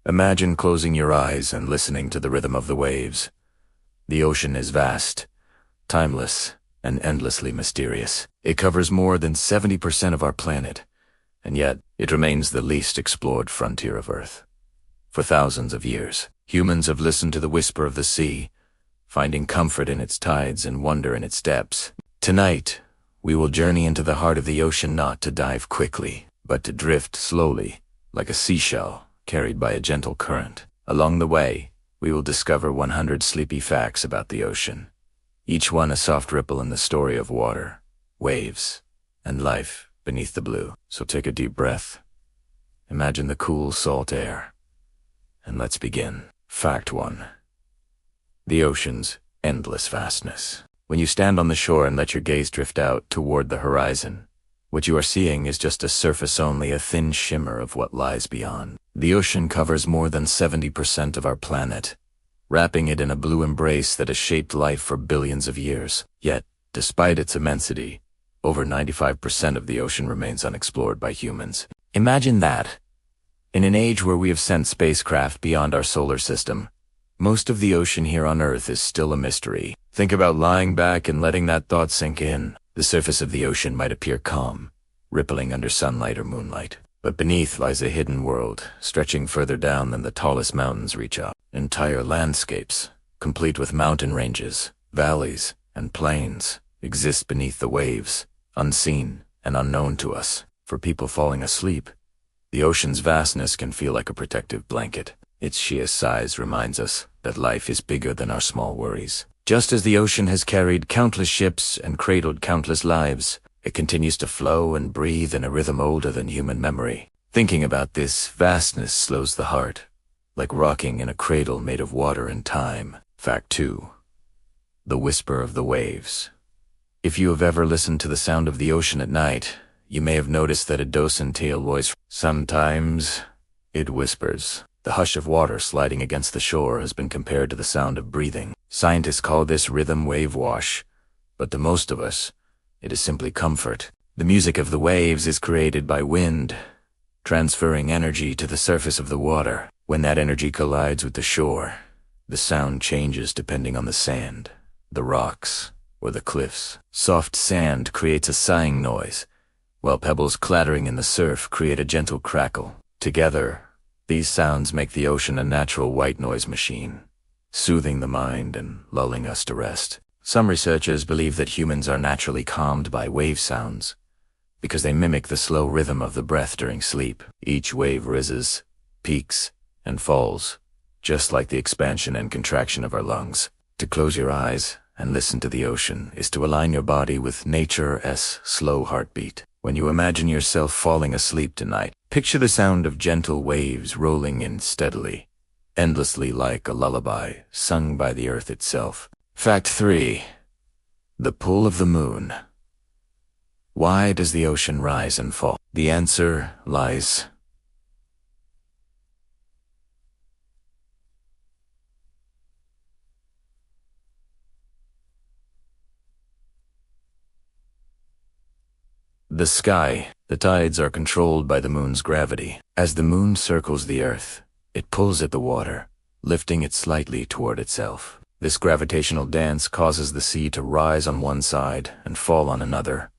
Imagine closing your eyes and listening to the rhythm of the waves. The ocean is vast, timeless, and endlessly mysterious. It covers more than 70% of our planet, and yet it remains the least explored frontier of Earth. For thousands of years, humans have listened to the whisper of the sea, finding comfort in its tides and wonder in its depths. Tonight, we will journey into the heart of the ocean, not to dive quickly, but to drift slowly, like a seashell carried by a gentle current. Along the way, we will discover 100 sleepy facts about the ocean, each one a soft ripple in the story of water, waves, and life beneath the blue. So take a deep breath, imagine the cool salt air, and let's begin. Fact 1. The ocean's endless vastness. When you stand on the shore and let your gaze drift out toward the horizon, what you are seeing is just a surface only, a thin shimmer of what lies beyond. The ocean covers more than 70% of our planet, wrapping it in a blue embrace that has shaped life for billions of years. Yet, despite its immensity, over 95% of the ocean remains unexplored by humans. Imagine that. In an age where we have sent spacecraft beyond our solar system, most of the ocean here on Earth is still a mystery. Think about lying back and letting that thought sink in. The surface of the ocean might appear calm, rippling under sunlight or moonlight. But beneath lies a hidden world, stretching further down than the tallest mountains reach up. Entire landscapes, complete with mountain ranges, valleys, and plains, exist beneath the waves, unseen and unknown to us. For people falling asleep, the ocean's vastness can feel like a protective blanket. Its sheer size reminds us that life is bigger than our small worries. Just as the ocean has carried countless ships and cradled countless lives, it continues to flow and breathe in a rhythm older than human memory. Thinking about this vastness slows the heart, like rocking in a cradle made of water and time. Fact 2. The whisper of the waves. If you have ever listened to the sound of the ocean at night, you may have noticed that it docile voice. Sometimes it whispers. The hush of water sliding against the shore has been compared to the sound of breathing. Scientists call this rhythm wave wash, but to most of us, it is simply comfort. The music of the waves is created by wind, transferring energy to the surface of the water. When that energy collides with the shore, the sound changes depending on the sand, the rocks, or the cliffs. Soft sand creates a sighing noise, while pebbles clattering in the surf create a gentle crackle. Together, these sounds make the ocean a natural white noise machine, soothing the mind and lulling us to rest. Some researchers believe that humans are naturally calmed by wave sounds, because they mimic the slow rhythm of the breath during sleep. Each wave rises, peaks, and falls, just like the expansion and contraction of our lungs. To close your eyes and listen to the ocean is to align your body with nature's slow heartbeat. When you imagine yourself falling asleep tonight, picture the sound of gentle waves rolling in steadily, endlessly, like a lullaby sung by the earth itself. Fact 3. The pull of the moon. Why does the ocean rise and fall? The answer lies the sky. The tides are controlled by the moon's gravity. As the moon circles the earth, it pulls at the water, lifting it slightly toward itself. This gravitational dance causes the sea to rise on one side and fall on another,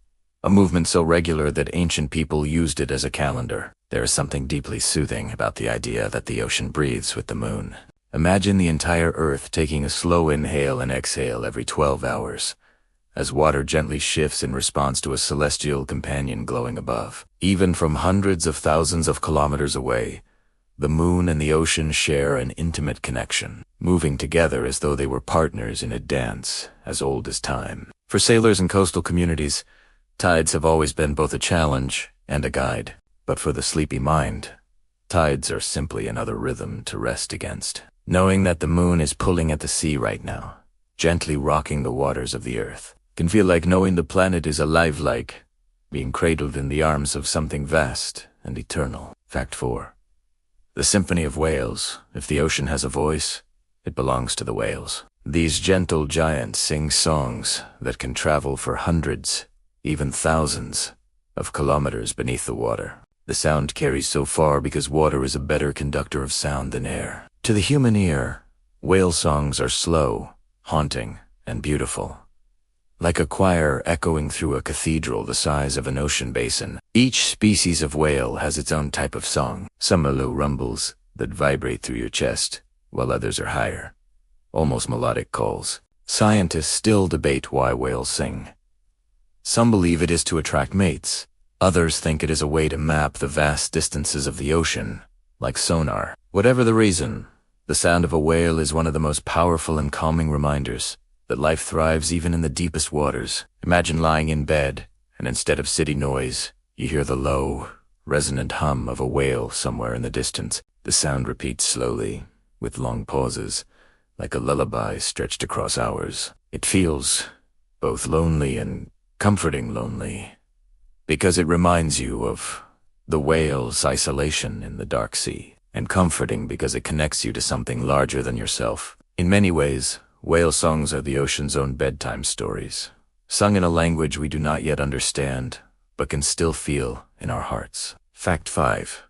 a movement so regular that ancient people used it as a calendar. There is something deeply soothing about the idea that the ocean breathes with the moon. Imagine the entire earth taking a slow inhale and exhale every 12 hours, as water gently shifts in response to a celestial companion glowing above. Even from hundreds of thousands of kilometers away, the moon and the ocean share an intimate connection, moving together as though they were partners in a dance as old as time. For sailors and coastal communities, tides have always been both a challenge and a guide. But for the sleepy mind, tides are simply another rhythm to rest against. Knowing that the moon is pulling at the sea right now, gently rocking the waters of the earth, can feel like knowing the planet is alive, like being cradled in the arms of something vast and eternal. Fact 4. The symphony of whales. If the ocean has a voice, it belongs to the whales. These gentle giants sing songs that can travel for hundreds, even thousands, of kilometers beneath the water. The sound carries so far because water is a better conductor of sound than air. To the human ear, whale songs are slow, haunting, and beautiful. Like a choir echoing through a cathedral the size of an ocean basin, each species of whale has its own type of song. Some are low rumbles that vibrate through your chest, while others are higher, almost melodic calls. Scientists still debate why whales sing. Some believe it is to attract mates. Others think it is a way to map the vast distances of the ocean, like sonar. Whatever the reason, the sound of a whale is one of the most powerful and calming reminders that life thrives even in the deepest waters. Imagine lying in bed, and instead of city noise, you hear the low, resonant hum of a whale somewhere in the distance. The sound repeats slowly, with long pauses, like a lullaby stretched across hours. It feels both lonely and comforting lonely, because it reminds you of the whale's isolation in the dark sea, and comforting because it connects you to something larger than yourself. In many ways, whale songs are the ocean's own bedtime stories, sung in a language we do not yet understand, but can still feel in our hearts. Fact 5.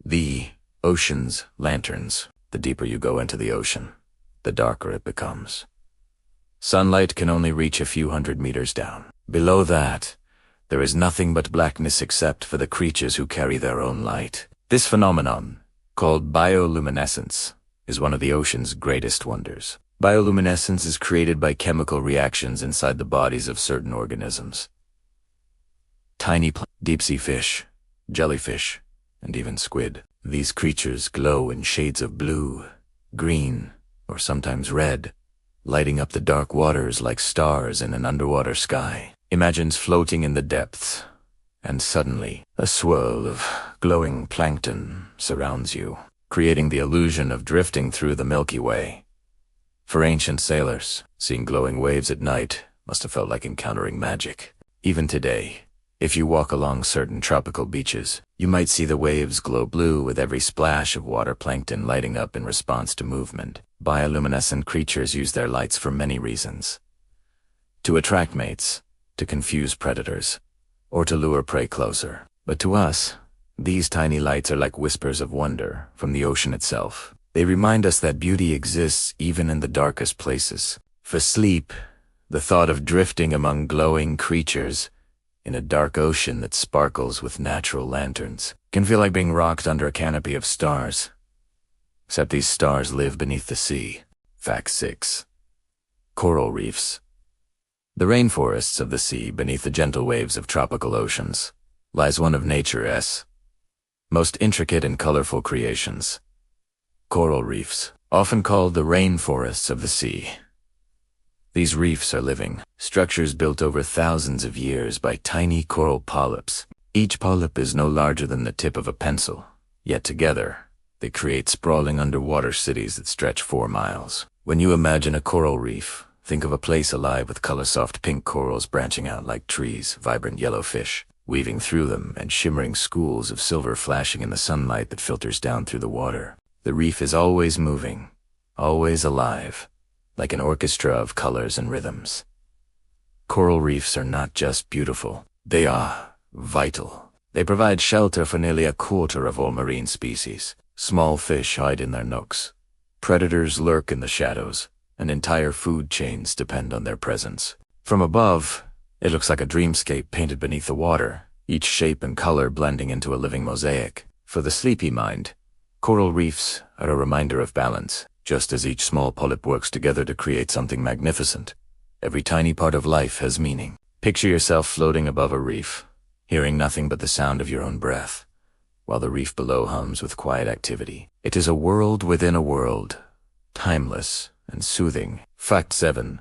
The ocean's lanterns. The deeper you go into the ocean, the darker it becomes. Sunlight can only reach a few hundred meters down. Below that, there is nothing but blackness except for the creatures who carry their own light. This phenomenon, called bioluminescence, is one of the ocean's greatest wonders. Bioluminescence is created by chemical reactions inside the bodies of certain organisms. Tiny deep-sea fish, jellyfish, and even squid. These creatures glow in shades of blue, green, or sometimes red, lighting up the dark waters like stars in an underwater sky. Imagine floating in the depths, and suddenly a swirl of glowing plankton surrounds you, creating the illusion of drifting through the Milky Way. For ancient sailors, seeing glowing waves at night must have felt like encountering magic. Even today, if you walk along certain tropical beaches, you might see the waves glow blue with every splash of water plankton lighting up in response to movement. Bioluminescent creatures use their lights for many reasons. To attract mates, to confuse predators, or to lure prey closer. But to us, these tiny lights are like whispers of wonder from the ocean itself. They remind us that beauty exists even in the darkest places. For sleep, the thought of drifting among glowing creatures in a dark ocean that sparkles with natural lanterns can feel like being rocked under a canopy of stars. Except these stars live beneath the sea. Fact 6. Coral reefs. The rainforests of the sea beneath the gentle waves of tropical oceans lies one of nature's most intricate and colorful creations. Coral reefs, often called the rainforests of the sea. These reefs are living structures built over thousands of years by tiny coral polyps. Each polyp is no larger than the tip of a pencil, yet together, they create sprawling underwater cities that stretch 4 miles. When you imagine a coral reef, think of a place alive with color-soft pink corals branching out like trees, vibrant yellow fish weaving through them, and shimmering schools of silver flashing in the sunlight that filters down through the water. The reef is always moving, always alive, like an orchestra of colors and rhythms. Coral reefs are not just beautiful, they are vital. They provide shelter for nearly a quarter of all marine species. Small fish hide in their nooks. Predators lurk in the shadows, and entire food chains depend on their presence. From above, it looks like a dreamscape painted beneath the water, each shape and color blending into a living mosaic. For the sleepy mind, coral reefs are a reminder of balance. Just as each small polyp works together to create something magnificent, every tiny part of life has meaning. Picture yourself floating above a reef, hearing nothing but the sound of your own breath, while the reef below hums with quiet activity. It is a world within a world, timeless and soothing. Fact 7.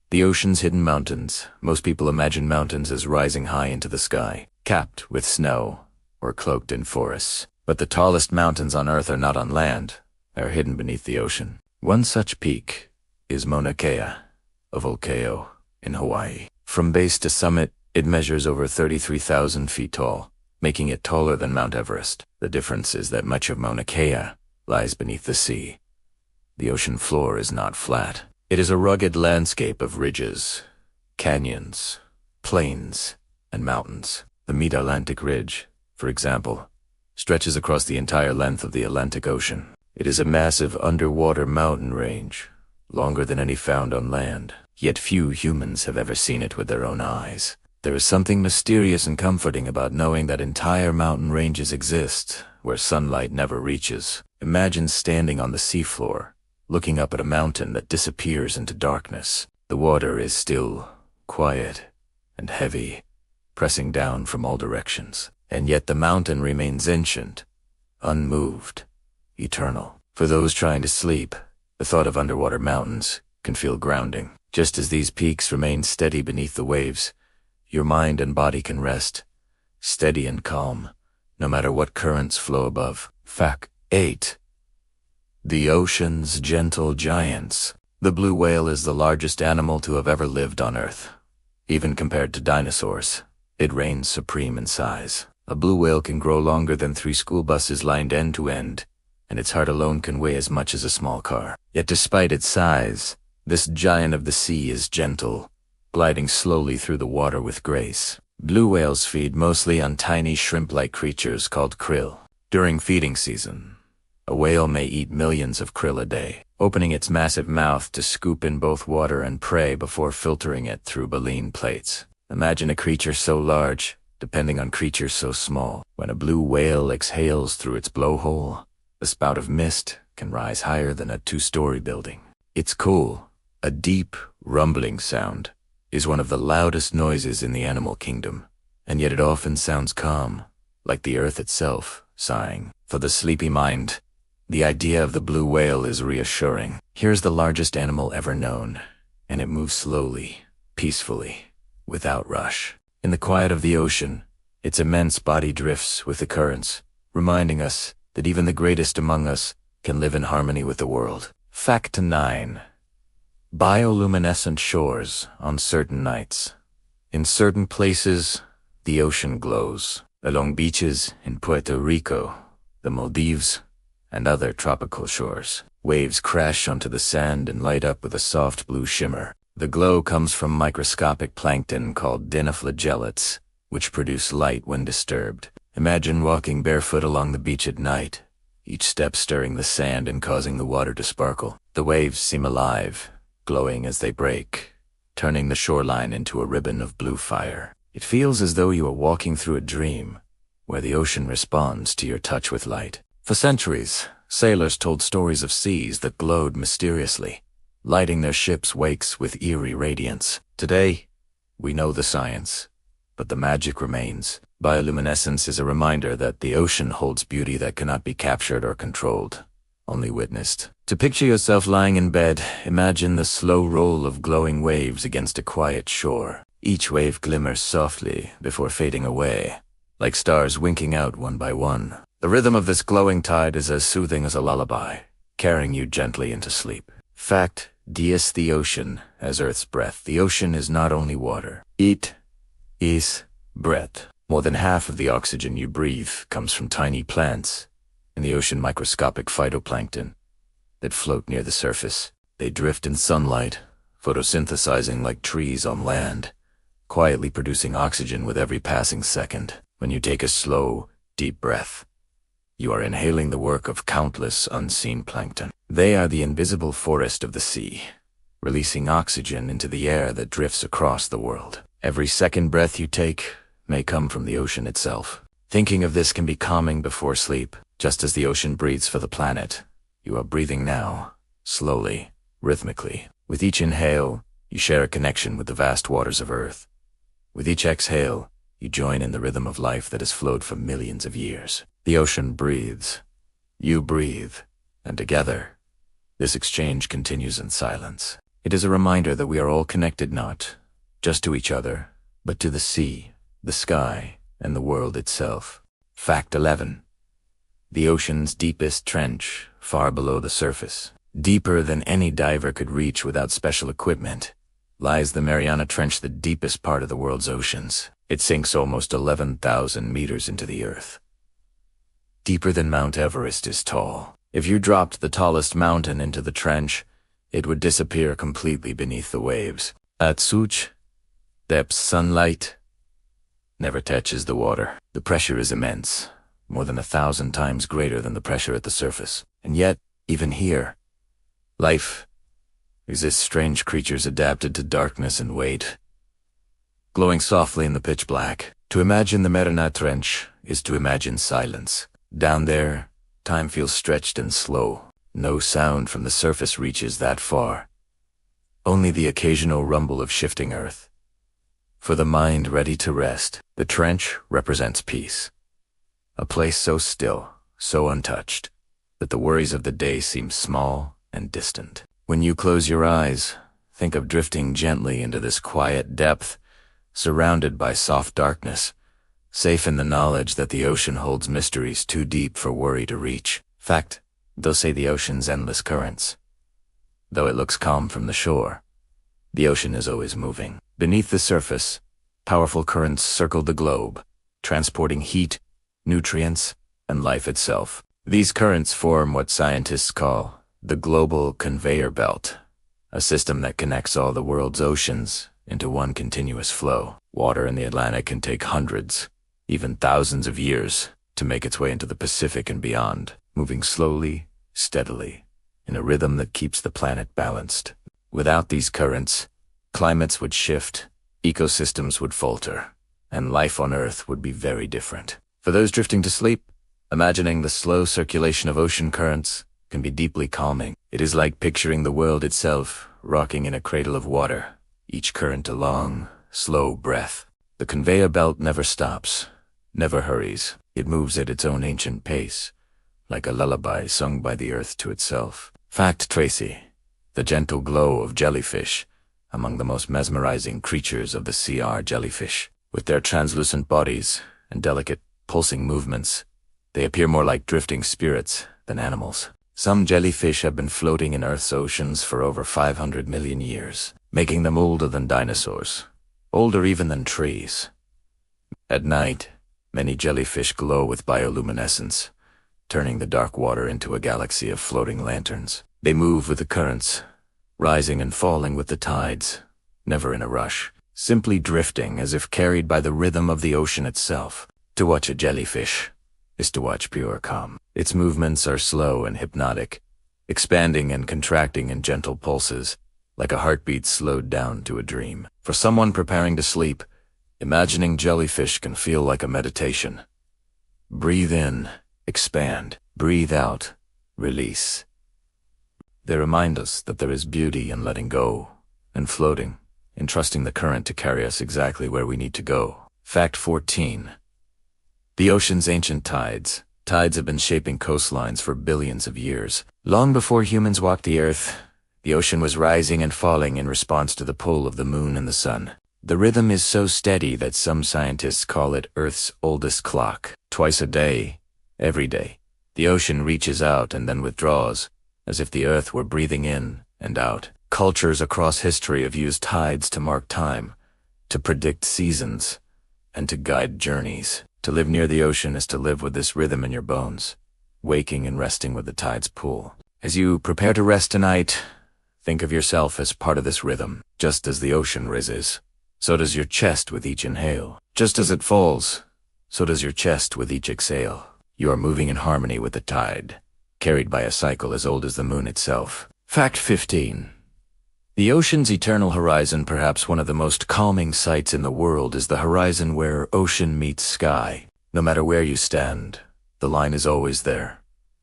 The ocean's hidden mountains. Most people imagine mountains as rising high into the sky, capped with snow or cloaked in forests. But the tallest mountains on Earth are not on land. They are hidden beneath the ocean. One such peak is Mauna Kea, a volcano in Hawaii. From base to summit, it measures over 33,000 feet tall, making it taller than Mount Everest. The difference is that much of Mauna Kea lies beneath the sea. The ocean floor is not flat. It is a rugged landscape of ridges, canyons, plains, and mountains. The Mid-Atlantic Ridge, for example, stretches across the entire length of the Atlantic Ocean. It is a massive underwater mountain range, longer than any found on land, yet few humans have ever seen it with their own eyes. There is something mysterious and comforting about knowing that entire mountain ranges exist, where sunlight never reaches. Imagine standing on the seafloor, looking up at a mountain that disappears into darkness. The water is still, quiet, and heavy, pressing down from all directions. And yet the mountain remains ancient, unmoved, eternal. For those trying to sleep, the thought of underwater mountains can feel grounding. Just as these peaks remain steady beneath the waves, your mind and body can rest, steady and calm, no matter what currents flow above. Fact 8. The ocean's gentle giants. The blue whale is the largest animal to have ever lived on Earth. Even compared to dinosaurs, it reigns supreme in size. A blue whale can grow longer than 3 school buses lined end to end, and its heart alone can weigh as much as a small car. Yet despite its size, this giant of the sea is gentle, gliding slowly through the water with grace. Blue whales feed mostly on tiny shrimp-like creatures called krill. During feeding season, a whale may eat millions of krill a day, opening its massive mouth to scoop in both water and prey before filtering it through baleen plates. Imagine a creature so large, depending on creatures so small. When a blue whale exhales through its blowhole, a spout of mist can rise higher than a 2-story building. Its call, a deep, rumbling sound, is one of the loudest noises in the animal kingdom, and yet it often sounds calm, like the earth itself, sighing. For the sleepy mind, the idea of the blue whale is reassuring. Here's the largest animal ever known, and it moves slowly, peacefully, without rush. In the quiet of the ocean, its immense body drifts with the currents, reminding us that even the greatest among us can live in harmony with the world. Fact 9. Bioluminescent shores on certain nights. In certain places, the ocean glows. Along beaches in Puerto Rico, the Maldives, and other tropical shores, waves crash onto the sand and light up with a soft blue shimmer. The glow comes from microscopic plankton called dinoflagellates, which produce light when disturbed. Imagine walking barefoot along the beach at night, each step stirring the sand and causing the water to sparkle. The waves seem alive, glowing as they break, turning the shoreline into a ribbon of blue fire. It feels as though you are walking through a dream, where the ocean responds to your touch with light. For centuries, sailors told stories of seas that glowed mysteriously, lighting their ships' wakes with eerie radiance. Today, we know the science, but the magic remains. Bioluminescence is a reminder that the ocean holds beauty that cannot be captured or controlled, only witnessed. To picture yourself lying in bed, imagine the slow roll of glowing waves against a quiet shore. Each wave glimmers softly before fading away, like stars winking out one by one. The rhythm of this glowing tide is as soothing as a lullaby, carrying you gently into sleep. Fact 10. The ocean as Earth's breath. The ocean is not only water. It is breath. More than half of the oxygen you breathe comes from tiny plants in the ocean, microscopic phytoplankton that float near the surface. They drift in sunlight, photosynthesizing like trees on land, quietly producing oxygen with every passing second. When you take a slow, deep breath, you are inhaling the work of countless unseen plankton. They are the invisible forest of the sea, releasing oxygen into the air that drifts across the world. Every second breath you take may come from the ocean itself. Thinking of this can be calming before sleep. Just as the ocean breathes for the planet, you are breathing now, slowly, rhythmically. With each inhale, you share a connection with the vast waters of Earth. With each exhale, you join in the rhythm of life that has flowed for millions of years. The ocean breathes, you breathe, and together, this exchange continues in silence. It is a reminder that we are all connected not just to each other, but to the sea, the sky, and the world itself. Fact 11. The ocean's deepest trench, far below the surface, deeper than any diver could reach without special equipment, lies the Mariana Trench, the deepest part of the world's oceans. It sinks almost 11,000 meters into the earth. Deeper than Mount Everest is tall. If you dropped the tallest mountain into the trench, it would disappear completely beneath the waves. At such depths, sunlight never touches the water. The pressure is immense, more than 1,000 times greater than the pressure at the surface. And yet, even here, life exists. Strange creatures adapted to darkness and weight, glowing softly in the pitch black. To imagine the Marina Trench is to imagine silence. Down there, time feels stretched and slow. No sound from the surface reaches that far. Only the occasional rumble of shifting earth. For the mind ready to rest, the trench represents peace. A place so still, so untouched, that the worries of the day seem small and distant. When you close your eyes, think of drifting gently into this quiet depth, surrounded by soft darkness, safe in the knowledge that the ocean holds mysteries too deep for worry to reach. Fact, they'll say the ocean's endless currents. Though it looks calm from the shore, the ocean is always moving. Beneath the surface, powerful currents circle the globe, transporting heat, nutrients, and life itself. These currents form what scientists call the global conveyor belt, a system that connects all the world's oceans into one continuous flow. Water in the Atlantic can take hundreds, even thousands of years to make its way into the Pacific and beyond, moving slowly, steadily, in a rhythm that keeps the planet balanced. Without these currents, climates would shift, ecosystems would falter, and life on Earth would be very different. For those drifting to sleep, imagining the slow circulation of ocean currents can be deeply calming. It is like picturing the world itself rocking in a cradle of water, each current a long, slow breath. The conveyor belt never stops, never hurries. It moves at its own ancient pace, like a lullaby sung by the earth to itself. Fact, Tracy, the gentle glow of jellyfish, among the most mesmerizing creatures of the sea are jellyfish. With their translucent bodies and delicate, pulsing movements, they appear more like drifting spirits than animals. Some jellyfish have been floating in Earth's oceans for over 500 million years, making them older than dinosaurs, older even than trees. At night, many jellyfish glow with bioluminescence, turning the dark water into a galaxy of floating lanterns. They move with the currents, rising and falling with the tides, never in a rush, simply drifting as if carried by the rhythm of the ocean itself. To watch a jellyfish is to watch pure calm. Its movements are slow and hypnotic, expanding and contracting in gentle pulses, like a heartbeat slowed down to a dream. For someone preparing to sleep, imagining jellyfish can feel like a meditation. Breathe in, expand. Breathe out, release. They remind us that there is beauty in letting go, and floating, in trusting the current to carry us exactly where we need to go. Fact 14. The ocean's ancient tides. Tides have been shaping coastlines for billions of years. Long before humans walked the earth, the ocean was rising and falling in response to the pull of the moon and the sun. The rhythm is so steady that some scientists call it Earth's oldest clock. Twice a day, every day, the ocean reaches out and then withdraws, as if the earth were breathing in and out. Cultures across history have used tides to mark time, to predict seasons, and to guide journeys. To live near the ocean is to live with this rhythm in your bones, waking and resting with the tide's pull. As you prepare to rest tonight, think of yourself as part of this rhythm. Just as the ocean rises, so does your chest with each inhale. Just as it falls, so does your chest with each exhale. You are moving in harmony with the tide, carried by a cycle as old as the moon itself. Fact 15. The ocean's eternal horizon, perhaps one of the most calming sights in the world, is the horizon where ocean meets sky. No matter where you stand, the line is always there,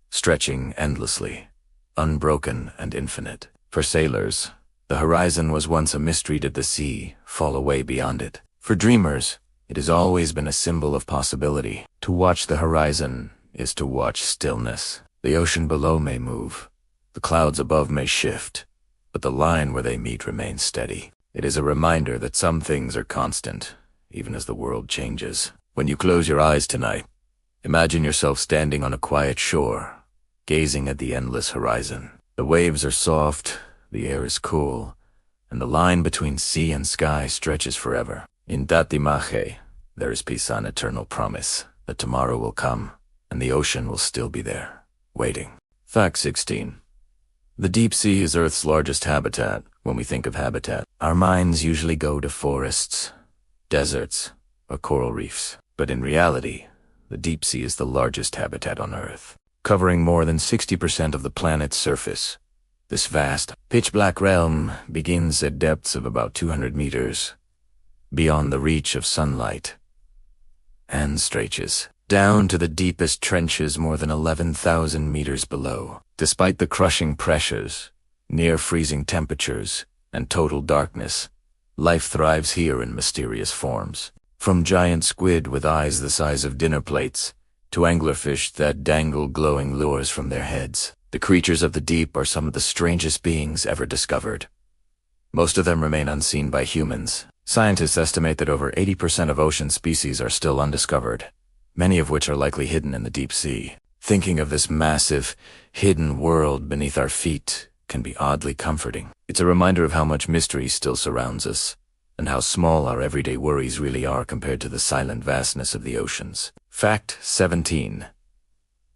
stretching endlessly, unbroken and infinite. For sailors, the horizon was once a mystery. Did the sea fall away beyond it? For dreamers, it has always been a symbol of possibility. To watch the horizon is to watch stillness. The ocean below may move, the clouds above may shift, but the line where they meet remains steady. It is a reminder that some things are constant, even as the world changes. When you close your eyes tonight, imagine yourself standing on a quiet shore, gazing at the endless horizon. The waves are soft, the air is cool, and the line between sea and sky stretches forever. In that imagen, there is peace and eternal promise that tomorrow will come, and the ocean will still be there, waiting. Fact 16. The deep sea is Earth's largest habitat. When we think of habitat, our minds usually go to forests, deserts, are coral reefs. But in reality, the deep sea is the largest habitat on Earth, covering more than 60% of the planet's surface. This vast, pitch-black realm begins at depths of about 200 meters, beyond the reach of sunlight, and stretches down to the deepest trenches more than 11,000 meters below. Despite the crushing pressures, near-freezing temperatures, and total darkness, life thrives here in mysterious forms. From giant squid with eyes the size of dinner plates, to anglerfish that dangle glowing lures from their heads, the creatures of the deep are some of the strangest beings ever discovered. Most of them remain unseen by humans. Scientists estimate that over 80% of ocean species are still undiscovered, many of which are likely hidden in the deep sea. Thinking of this massive, hidden world beneath our feet can be oddly comforting. It's a reminder of how much mystery still surrounds us, and how small our everyday worries really are compared to the silent vastness of the oceans. Fact 17.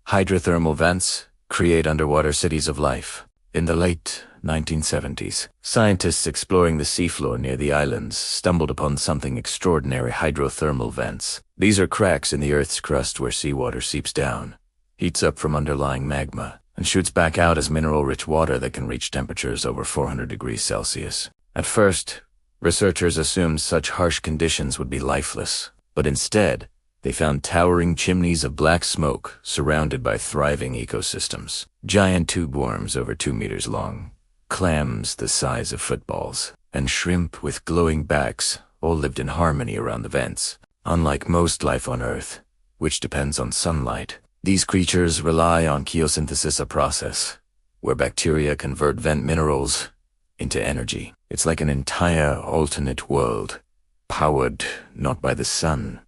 Hydrothermal vents create underwater cities of life. In the late 1970s, scientists exploring the seafloor near the islands stumbled upon something extraordinary: hydrothermal vents. These are cracks in the Earth's crust where seawater seeps down, heats up from underlying magma, and shoots back out as mineral-rich water that can reach temperatures over 400 degrees Celsius. At first, researchers assumed such harsh conditions would be lifeless, but instead, they found towering chimneys of black smoke surrounded by thriving ecosystems. Giant tube worms over 2 meters long, clams the size of footballs, and shrimp with glowing backs all lived in harmony around the vents. Unlike most life on Earth, which depends on sunlight, these creatures rely on chemosynthesis, a process where bacteria convert vent minerals into energy. It's like an entire alternate world, powered not by the sun,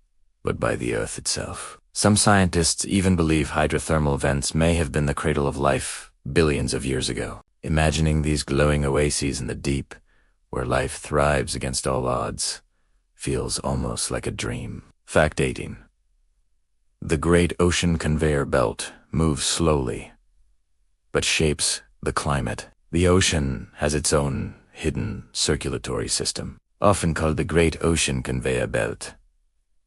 but by the Earth itself. Some scientists even believe hydrothermal vents may have been the cradle of life billions of years ago. Imagining these glowing oases in the deep, where life thrives against all odds, feels almost like a dream. Fact 18. The Great Ocean Conveyor Belt moves slowly, but shapes the climate. The ocean has its own hidden circulatory system, often called the Great Ocean Conveyor Belt.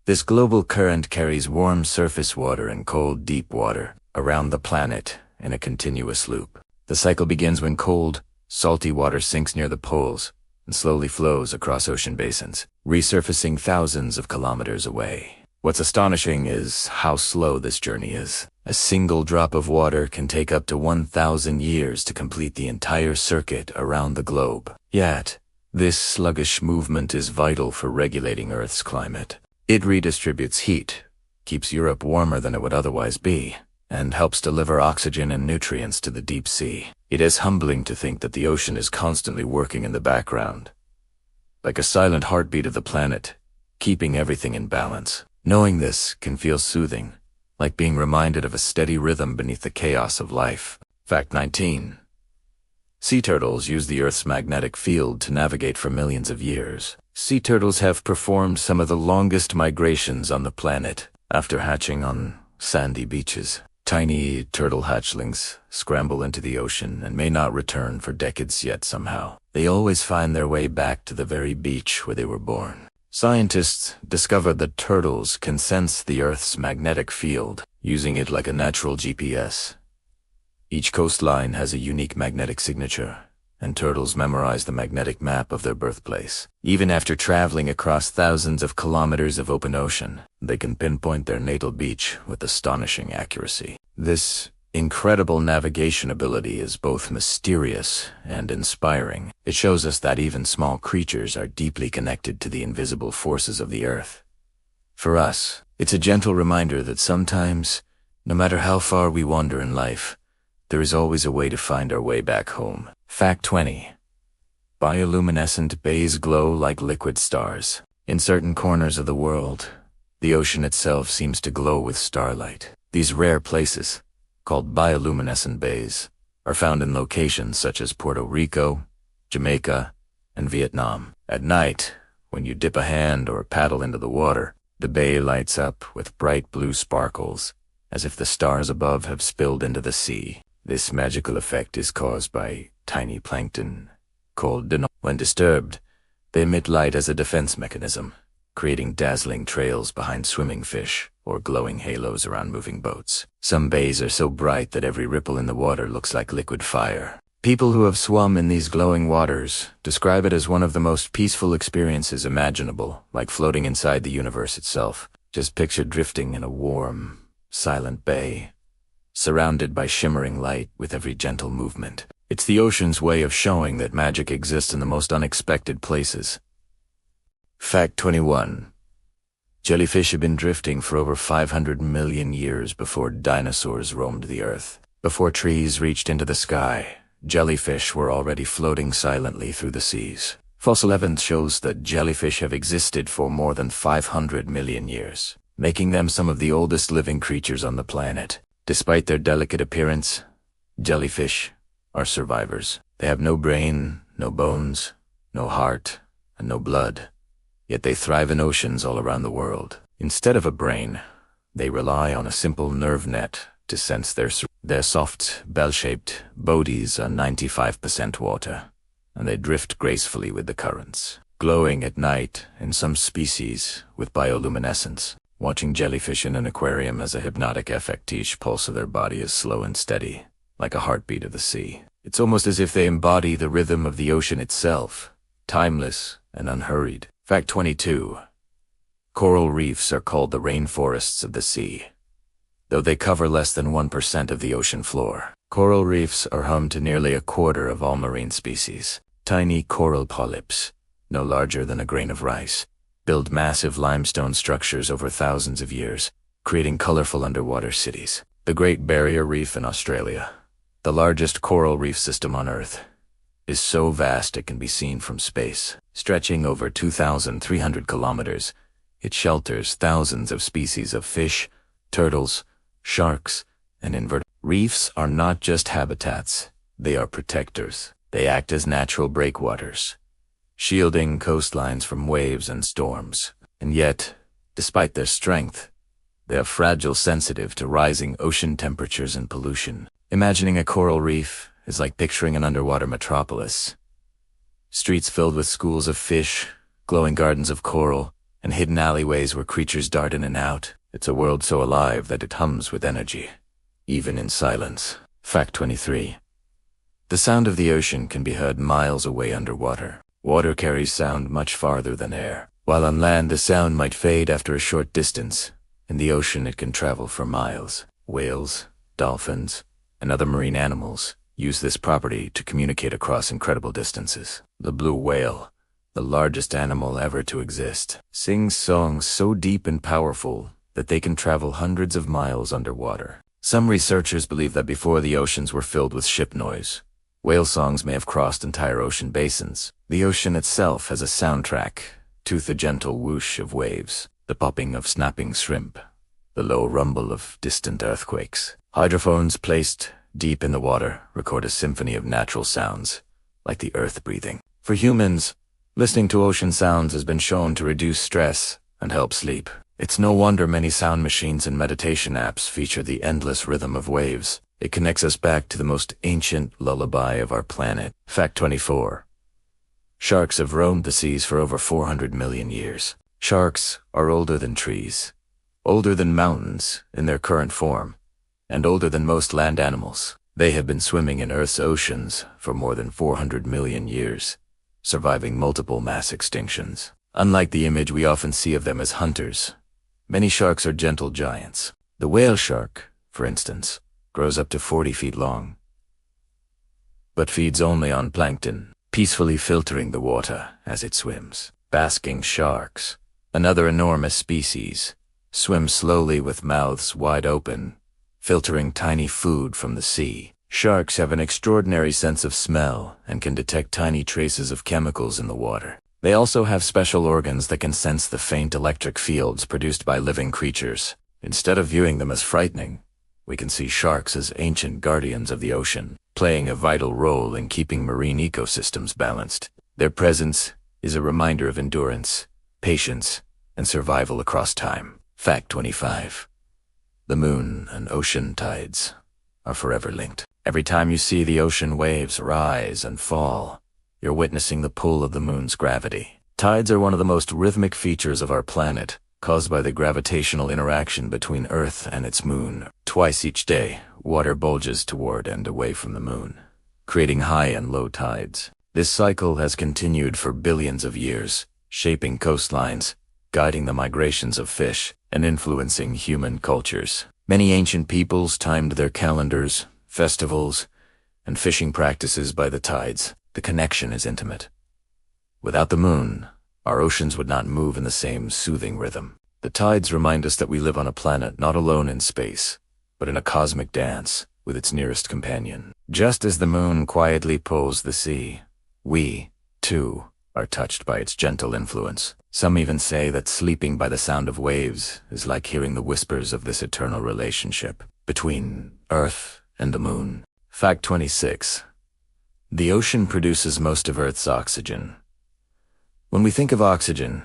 This global current carries warm surface water and cold deep water around the planet in a continuous loop. The cycle begins when cold, salty water sinks near the poles and slowly flows across ocean basins, resurfacing thousands of kilometers away. What's astonishing is how slow this journey is. A single drop of water can take up to 1,000 years to complete the entire circuit around the globe. Yet, this sluggish movement is vital for regulating Earth's climate. It redistributes heat, keeps Europe warmer than it would otherwise be, and helps deliver oxygen and nutrients to the deep sea. It is humbling to think that the ocean is constantly working in the background, like a silent heartbeat of the planet, keeping everything in balance. Knowing this can feel soothing, like being reminded of a steady rhythm beneath the chaos of life. Fact 19. Sea turtles use the Earth's magnetic field to navigate for millions of years. Sea turtles have performed some of the longest migrations on the planet. After hatching on sandy beaches, tiny turtle hatchlings scramble into the ocean and may not return for decades yet somehow. They always find their way back to the very beach where they were born. Scientists discovered that turtles can sense the Earth's magnetic field, using it like a natural GPS. Each coastline has a unique magnetic signature, and turtles memorize the magnetic map of their birthplace. Even after traveling across thousands of kilometers of open ocean, they can pinpoint their natal beach with astonishing accuracy. This incredible navigation ability is both mysterious and inspiring. It shows us that even small creatures are deeply connected to the invisible forces of the Earth. For us, it's a gentle reminder that sometimes, no matter how far we wander in life, there is always a way to find our way back home. Fact 20. Bioluminescent bays glow like liquid stars. In certain corners of the world, the ocean itself seems to glow with starlight. These rare places, called bioluminescent bays, are found in locations such as Puerto Rico, Jamaica, and Vietnam. At night, when you dip a hand or paddle into the water, the bay lights up with bright blue sparkles, as if the stars above have spilled into the sea. This magical effect is caused by tiny plankton called denol. When disturbed, they emit light as a defense mechanism, creating dazzling trails behind swimming fish or glowing halos around moving boats. Some bays are so bright that every ripple in the water looks like liquid fire. People who have swum in these glowing waters describe it as one of the most peaceful experiences imaginable, like floating inside the universe itself. Just picture drifting in a warm, silent bay, surrounded by shimmering light with every gentle movement. It's the ocean's way of showing that magic exists in the most unexpected places. Fact 21. Jellyfish have been drifting for over 500 million years before dinosaurs roamed the earth. Before trees reached into the sky, jellyfish were already floating silently through the seas. Fossil evidence shows that jellyfish have existed for more than 500 million years, making them some of the oldest living creatures on the planet. Despite their delicate appearance, jellyfish are survivors. They have no brain, no bones, no heart, and no blood. Yet they thrive in oceans all around the world. Instead of a brain, they rely on a simple nerve net to sense their soft, bell-shaped bodies are 95% water, and they drift gracefully with the currents, glowing at night in some species with bioluminescence. Watching jellyfish in an aquarium has a hypnotic effect. Each pulse of their body is slow and steady, like a heartbeat of the sea. It's almost as if they embody the rhythm of the ocean itself, timeless and unhurried. Fact 22. Coral reefs are called the rainforests of the sea. Though they cover less than 1% of the ocean floor, coral reefs are home to nearly a quarter of all marine species. Tiny coral polyps, no larger than a grain of rice, build massive limestone structures over thousands of years, creating colorful underwater cities. The Great Barrier Reef in Australia, the largest coral reef system on Earth, is so vast it can be seen from space. Stretching over 2,300 kilometers, it shelters thousands of species of fish, turtles, sharks, and invertebrates. Reefs are not just habitats, they are protectors. They act as natural breakwaters, shielding coastlines from waves and storms. And yet, despite their strength, they are fragile, sensitive to rising ocean temperatures and pollution. Imagining a coral reef is like picturing an underwater metropolis. Streets filled with schools of fish, glowing gardens of coral, and hidden alleyways where creatures dart in and out. It's a world so alive that it hums with energy, even in silence. Fact 23. The sound of the ocean can be heard miles away underwater. Water carries sound much farther than air. While on land the sound might fade after a short distance, in the ocean it can travel for miles. Whales, dolphins, and other marine animals use this property to communicate across incredible distances. The blue whale, the largest animal ever to exist, sings songs so deep and powerful that they can travel hundreds of miles underwater. Some researchers believe that before the oceans were filled with ship noise, whale songs may have crossed entire ocean basins. The ocean itself has a soundtrack to the gentle whoosh of waves, the popping of snapping shrimp, the low rumble of distant earthquakes. Hydrophones placed deep in the water record a symphony of natural sounds, like the earth breathing. For humans, listening to ocean sounds has been shown to reduce stress and help sleep. It's no wonder many sound machines and meditation apps feature the endless rhythm of waves. It connects us back to the most ancient lullaby of our planet. Fact 24. Sharks have roamed the seas for over 400 million years. Sharks are older than trees, older than mountains in their current form, and older than most land animals. They have been swimming in Earth's oceans for more than 400 million years, surviving multiple mass extinctions. Unlike the image we often see of them as hunters, many sharks are gentle giants. The whale shark, for instance, grows up to 40 feet long, but feeds only on plankton, peacefully filtering the water as it swims. Basking sharks, another enormous species, swim slowly with mouths wide open, filtering tiny food from the sea. Sharks have an extraordinary sense of smell and can detect tiny traces of chemicals in the water. They also have special organs that can sense the faint electric fields produced by living creatures. Instead of viewing them as frightening, we can see sharks as ancient guardians of the ocean, playing a vital role in keeping marine ecosystems balanced. Their presence is a reminder of endurance, patience, and survival across time. Fact 25. The moon and ocean tides are forever linked. Every time you see the ocean waves rise and fall, you're witnessing the pull of the moon's gravity. Tides are one of the most rhythmic features of our planet, caused by the gravitational interaction between Earth and its moon. Twice each day, water bulges toward and away from the moon, creating high and low tides. This cycle has continued for billions of years, shaping coastlines, guiding the migrations of fish, and influencing human cultures. Many ancient peoples timed their calendars, festivals, and fishing practices by the tides. The connection is intimate. Without the moon, our oceans would not move in the same soothing rhythm. The tides remind us that we live on a planet not alone in space, but in a cosmic dance with its nearest companion. Just as the moon quietly pulls the sea, we, too, are touched by its gentle influence. Some even say that sleeping by the sound of waves is like hearing the whispers of this eternal relationship between Earth and the moon. Fact 26. The ocean produces most of Earth's oxygen. When we think of oxygen,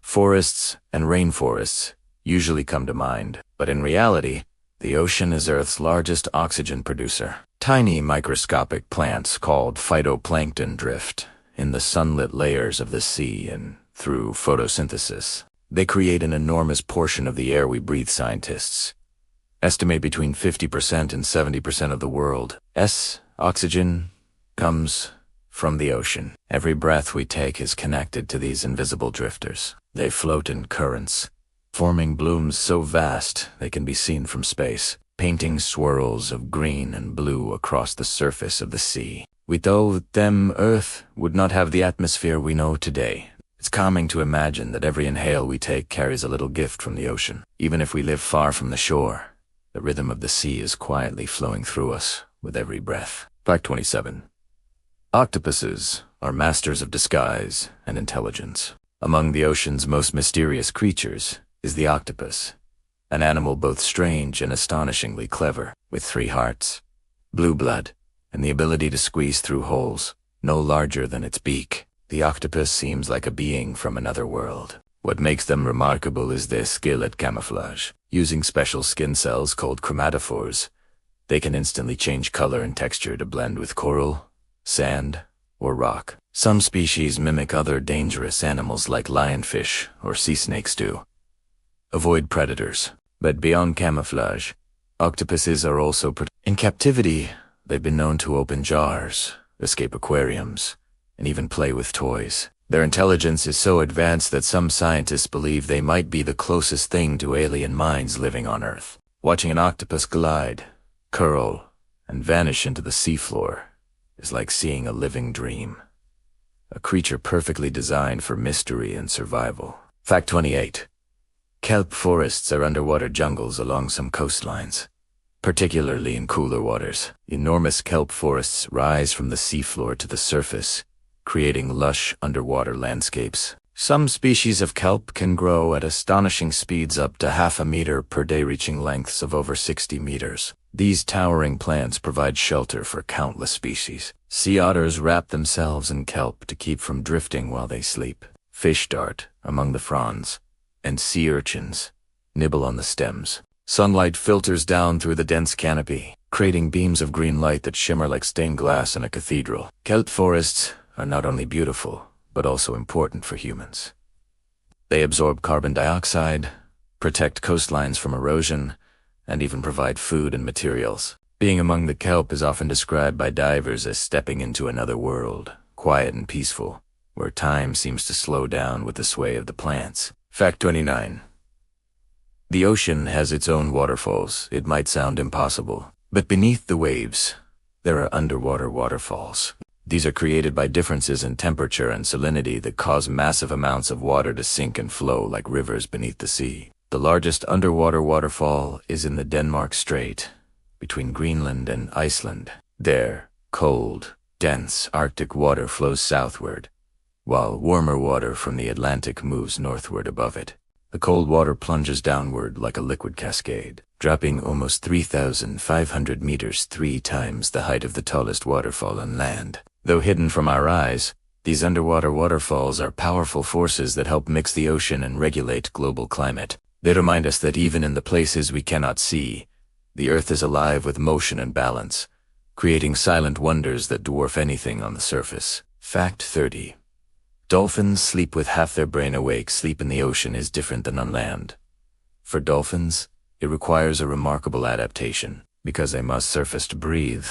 forests and rainforests usually come to mind, but in reality, the ocean is Earth's largest oxygen producer. Tiny microscopic plants called phytoplankton drift in the sunlit layers of the sea and through photosynthesis. They create an enormous portion of the air we breathe. Scientists estimate between 50% and 70% of the world's oxygen comes from the ocean. Every breath we take is connected to these invisible drifters. They float in currents, forming blooms so vast they can be seen from space, painting swirls of green and blue across the surface of the sea. Without them, Earth would not have the atmosphere we know today. It's calming to imagine that every inhale we take carries a little gift from the ocean. Even if we live far from the shore, the rhythm of the sea is quietly flowing through us with every breath. Fact 27. Octopuses are masters of disguise and intelligence. Among the ocean's most mysterious creatures is the octopus, an animal both strange and astonishingly clever. With 3 hearts, blue blood, and the ability to squeeze through holes no larger than its beak, the octopus seems like a being from another world. What makes them remarkable is their skill at camouflage. Using special skin cells called chromatophores, they can instantly change color and texture to blend with coral, sand, or rock. Some species mimic other dangerous animals like lionfish or sea snakes do. Avoid predators. But beyond camouflage, octopuses are also in captivity. They've been known to open jars, escape aquariums, and even play with toys. Their intelligence is so advanced that some scientists believe they might be the closest thing to alien minds living on Earth. Watching an octopus glide, curl, and vanish into the seafloor is like seeing a living dream. A creature perfectly designed for mystery and survival. Fact 28. Kelp forests are underwater jungles along some coastlines, particularly in cooler waters. Enormous kelp forests rise from the seafloor to the surface, creating lush underwater landscapes. Some species of kelp can grow at astonishing speeds up to half a meter per day, reaching lengths of over 60 meters. These towering plants provide shelter for countless species. Sea otters wrap themselves in kelp to keep from drifting while they sleep. Fish dart among the fronds, and sea urchins nibble on the stems. Sunlight filters down through the dense canopy, creating beams of green light that shimmer like stained glass in a cathedral. Kelp forests are not only beautiful, but also important for humans. They absorb carbon dioxide, protect coastlines from erosion, and even provide food and materials. Being among the kelp is often described by divers as stepping into another world, quiet and peaceful, where time seems to slow down with the sway of the plants. Fact 29. The ocean has its own waterfalls. It might sound impossible, but beneath the waves, there are underwater waterfalls. These are created by differences in temperature and salinity that cause massive amounts of water to sink and flow like rivers beneath the sea. The largest underwater waterfall is in the Denmark Strait, between Greenland and Iceland. There, cold, dense Arctic water flows southward, while warmer water from the Atlantic moves northward above it. The cold water plunges downward like a liquid cascade, dropping almost 3,500 meters, 3 times the height of the tallest waterfall on land. Though hidden from our eyes, these underwater waterfalls are powerful forces that help mix the ocean and regulate global climate. They remind us that even in the places we cannot see, the Earth is alive with motion and balance, creating silent wonders that dwarf anything on the surface. Fact 30. Dolphins sleep with half their brain awake. Sleep in the ocean is different than on land. For dolphins, it requires a remarkable adaptation. Because they must surface to breathe,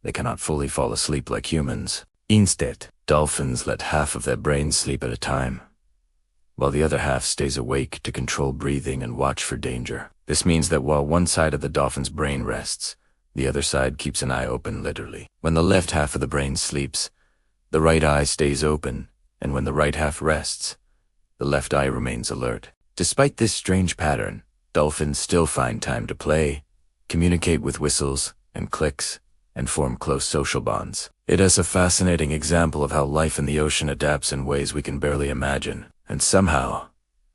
they cannot fully fall asleep like humans. Instead, dolphins let half of their brains sleep at a time, while the other half stays awake to control breathing and watch for danger. This means that while one side of the dolphin's brain rests, the other side keeps an eye open literally. When the left half of the brain sleeps, the right eye stays open, and when the right half rests, the left eye remains alert. Despite this strange pattern, dolphins still find time to play, communicate with whistles and clicks, and form close social bonds. It is a fascinating example of how life in the ocean adapts in ways we can barely imagine. And somehow,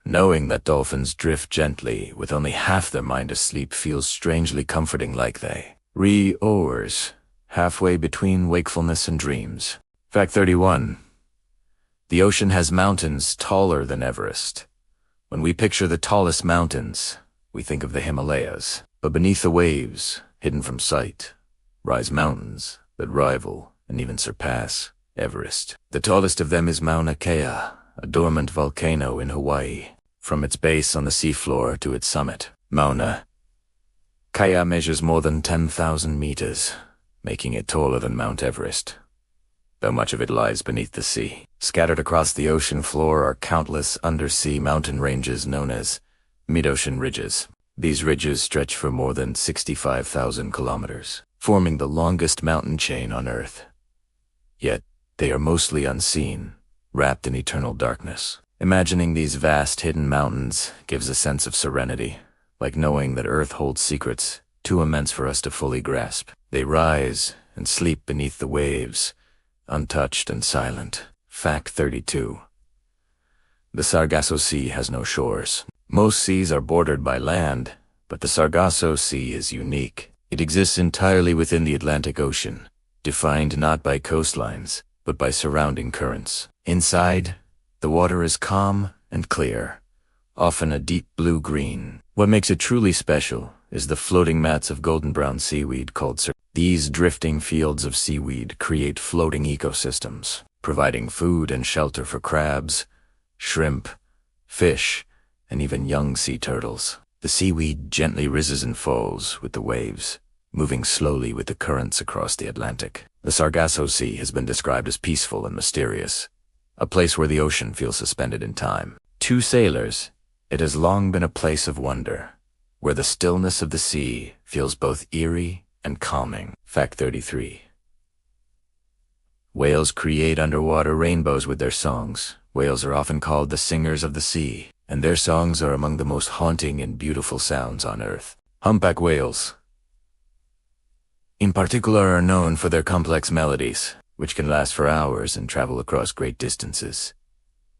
knowing that dolphins drift gently with only half their mind asleep feels strangely comforting, like they re-oars halfway between wakefulness and dreams. Fact 31. The ocean has mountains taller than Everest. When we picture the tallest mountains, we think of the Himalayas. But beneath the waves, hidden from sight, rise mountains that rival and even surpass Everest. The tallest of them is Mauna Kea, a dormant volcano in Hawaii. From its base on the seafloor to its summit, Mauna Kea measures more than 10,000 meters, making it taller than Mount Everest, though much of it lies beneath the sea. Scattered across the ocean floor are countless undersea mountain ranges known as mid-ocean ridges. These ridges stretch for more than 65,000 kilometers, forming the longest mountain chain on Earth. Yet, they are mostly unseen, wrapped in eternal darkness. Imagining these vast hidden mountains gives a sense of serenity, like knowing that Earth holds secrets too immense for us to fully grasp. They rise and sleep beneath the waves, untouched and silent. Fact 32. The Sargasso Sea has no shores. Most seas are bordered by land, but the Sargasso Sea is unique. It exists entirely within the Atlantic Ocean, defined not by coastlines, but by surrounding currents. Inside, the water is calm and clear, often a deep blue-green. What makes it truly special is the floating mats of golden-brown seaweed called These drifting fields of seaweed create floating ecosystems, providing food and shelter for crabs, shrimp, fish, and even young sea turtles. The seaweed gently rises and falls with the waves, moving slowly with the currents across the Atlantic. The Sargasso Sea has been described as peaceful and mysterious, a place where the ocean feels suspended in time. To sailors, it has long been a place of wonder, where the stillness of the sea feels both eerie and calming. Fact 33. Whales create underwater rainbows with their songs. Whales are often called the singers of the sea, and their songs are among the most haunting and beautiful sounds on Earth. Humpback whales, in particular, are known for their complex melodies, which can last for hours and travel across great distances.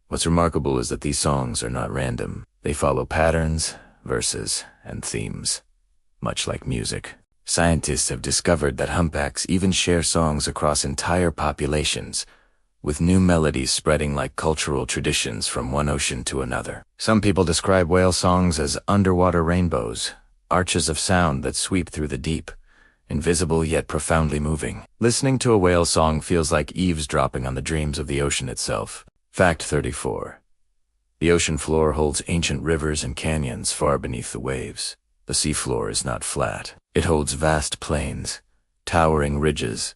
What's remarkable is that these songs are not random. They follow patterns, verses, and themes, much like music. Scientists have discovered that humpbacks even share songs across entire populations, with new melodies spreading like cultural traditions from one ocean to another. Some people describe whale songs as underwater rainbows, arches of sound that sweep through the deep, invisible yet profoundly moving. Listening to a whale song feels like eavesdropping on the dreams of the ocean itself. Fact 34. The ocean floor holds ancient rivers and canyons far beneath the waves. The seafloor is not flat. It holds vast plains, towering ridges,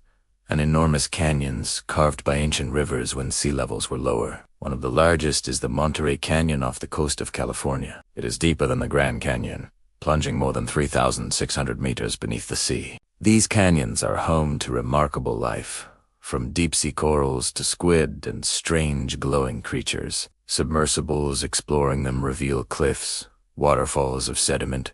and enormous canyons carved by ancient rivers when sea levels were lower. One of the largest is the Monterey Canyon off the coast of California. It is deeper than the Grand Canyon, plunging more than 3,600 meters beneath the sea. These canyons are home to remarkable life, from deep-sea corals to squid and strange glowing creatures. Submersibles exploring them reveal cliffs, waterfalls of sediment,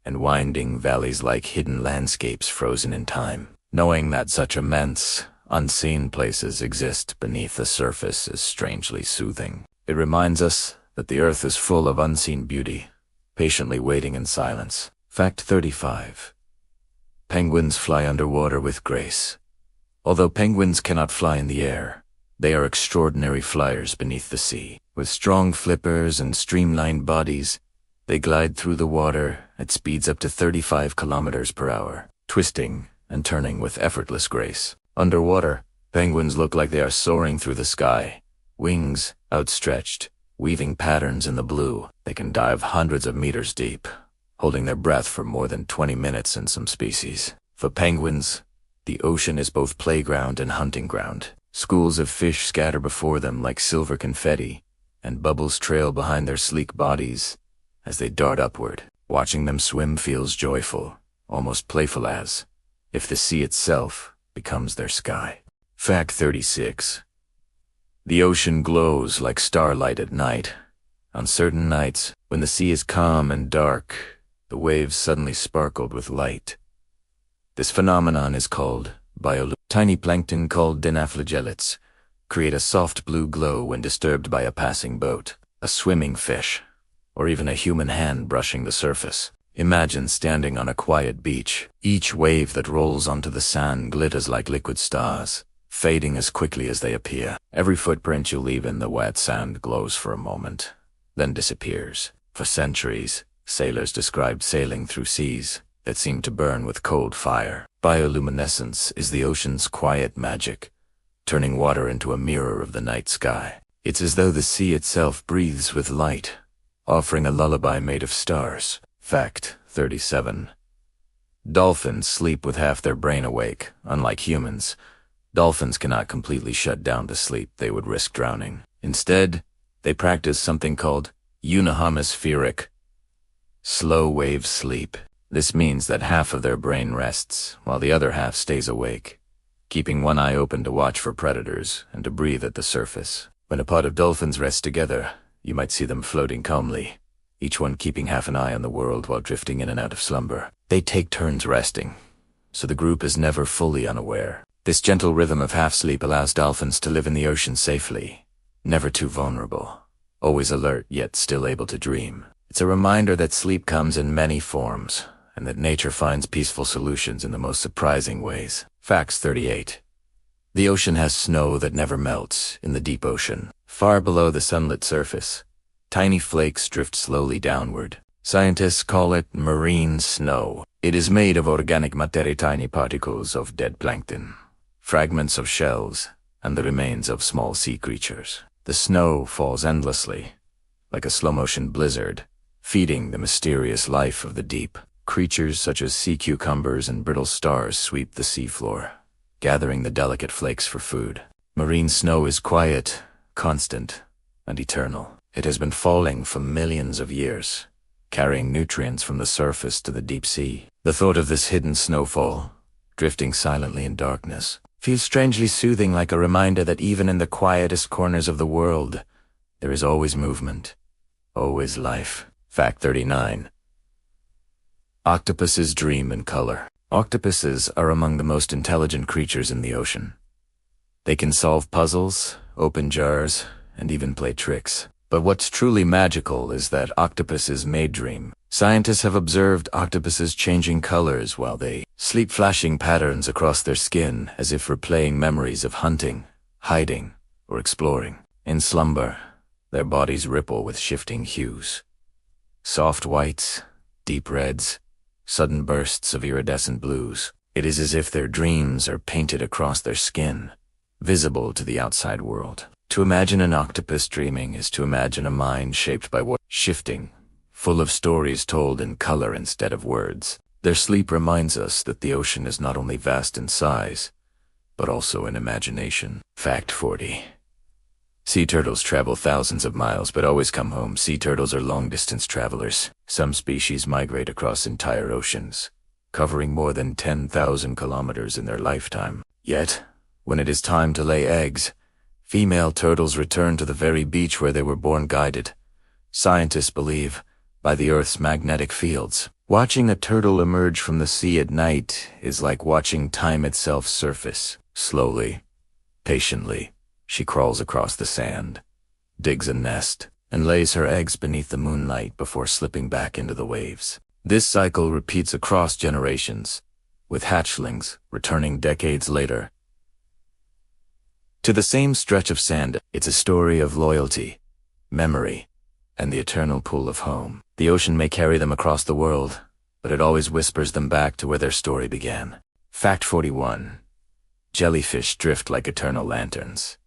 and winding valleys like hidden landscapes frozen in time. Knowing that such immense, unseen places exist beneath the surface is strangely soothing. It reminds us that the earth is full of unseen beauty, patiently waiting in silence. Fact 35. Penguins fly underwater with grace. Although penguins cannot fly in the air, they are extraordinary flyers beneath the sea. With strong flippers and streamlined bodies, they glide through the water at speeds up to 35 kilometers per hour, twisting and turning with effortless grace. Underwater, penguins look like they are soaring through the sky, wings outstretched, weaving patterns in the blue. They can dive hundreds of meters deep, holding their breath for more than 20 minutes in some species. For penguins, the ocean is both playground and hunting ground. Schools of fish scatter before them like silver confetti, and bubbles trail behind their sleek bodies as they dart upward. Watching them swim feels joyful, almost playful, as if the sea itself becomes their sky. Fact 36. The ocean glows like starlight at night. On certain nights, when the sea is calm and dark, the waves suddenly sparkled with light. This phenomenon is called bioluminescence. Tiny plankton called dinoflagellates create a soft blue glow when disturbed by a passing boat, a swimming fish, or even a human hand brushing the surface. Imagine standing on a quiet beach. Each wave that rolls onto the sand glitters like liquid stars, fading as quickly as they appear. Every footprint you leave in the wet sand glows for a moment, then disappears. For centuries, sailors described sailing through seas that seem to burn with cold fire. Bioluminescence is the ocean's quiet magic, turning water into a mirror of the night sky. It's as though the sea itself breathes with light, offering a lullaby made of stars. Fact 37. Dolphins sleep with half their brain awake. Unlike humans, dolphins cannot completely shut down to sleep. They would risk drowning. Instead, they practice something called unihemispheric slow wave sleep. This means that half of their brain rests, while the other half stays awake, keeping one eye open to watch for predators and to breathe at the surface. When a pod of dolphins rests together, you might see them floating calmly, each one keeping half an eye on the world while drifting in and out of slumber. They take turns resting, so the group is never fully unaware. This gentle rhythm of half-sleep allows dolphins to live in the ocean safely, never too vulnerable, always alert yet still able to dream. It's a reminder that sleep comes in many forms, and that nature finds peaceful solutions in the most surprising ways. Facts 38. The ocean has snow that never melts. In the deep ocean, far below the sunlit surface, tiny flakes drift slowly downward. Scientists call it marine snow. It is made of organic materia, tiny particles of dead plankton, fragments of shells, and the remains of small sea creatures. The snow falls endlessly, like a slow-motion blizzard, feeding the mysterious life of the deep. Creatures such as sea cucumbers and brittle stars sweep the seafloor, gathering the delicate flakes for food. Marine snow is quiet, constant, and eternal. It has been falling for millions of years, carrying nutrients from the surface to the deep sea. The thought of this hidden snowfall, drifting silently in darkness, feels strangely soothing, like a reminder that even in the quietest corners of the world, there is always movement, always life. Fact 39. Octopuses dream in color. Octopuses are among the most intelligent creatures in the ocean. They can solve puzzles, open jars, and even play tricks. But what's truly magical is that octopuses may dream. Scientists have observed octopuses changing colors while they sleep, flashing patterns across their skin as if replaying memories of hunting, hiding, or exploring. In slumber, their bodies ripple with shifting hues. Soft whites, deep reds, sudden bursts of iridescent blues. It is as if their dreams are painted across their skin, visible to the outside world. To imagine an octopus dreaming is to imagine a mind shaped by what shifting, full of stories told in color instead of words. Their sleep reminds us that the ocean is not only vast in size, but also in imagination. Fact 40. Sea turtles travel thousands of miles but always come home. Sea turtles are long-distance travelers. Some species migrate across entire oceans, covering more than 10,000 kilometers in their lifetime. Yet, when it is time to lay eggs, female turtles return to the very beach where they were born, guided, scientists believe, by the Earth's magnetic fields. Watching a turtle emerge from the sea at night is like watching time itself surface. Slowly, patiently, she crawls across the sand, digs a nest, and lays her eggs beneath the moonlight before slipping back into the waves. This cycle repeats across generations, with hatchlings returning decades later to the same stretch of sand. It's a story of loyalty, memory, and the eternal pull of home. The ocean may carry them across the world, but it always whispers them back to where their story began. Fact 41. Jellyfish drift like eternal lanterns.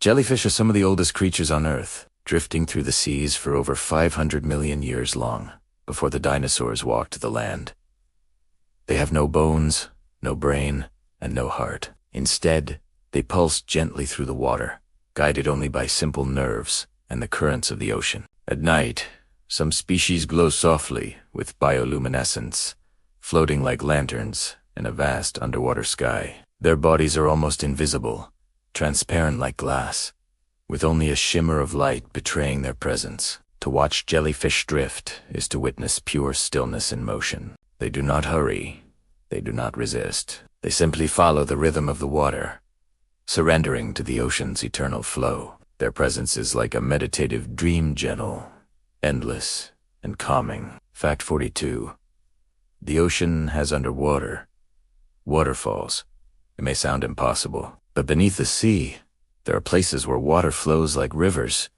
Jellyfish are some of the oldest creatures on Earth, drifting through the seas for over 500 million years long, before the dinosaurs walked the land. They have no bones, no brain, and no heart. Instead, they pulse gently through the water, guided only by simple nerves and the currents of the ocean. At night, some species glow softly with bioluminescence, floating like lanterns in a vast underwater sky. Their bodies are almost invisible, transparent like glass, with only a shimmer of light betraying their presence. To watch jellyfish drift is to witness pure stillness in motion. They do not hurry, they do not resist. They simply follow the rhythm of the water, surrendering to the ocean's eternal flow. Their presence is like a meditative dream, gentle, endless, and calming. Fact 42. The ocean has underwater waterfalls. It may sound impossible, but beneath the sea, there are places where water flows like rivers,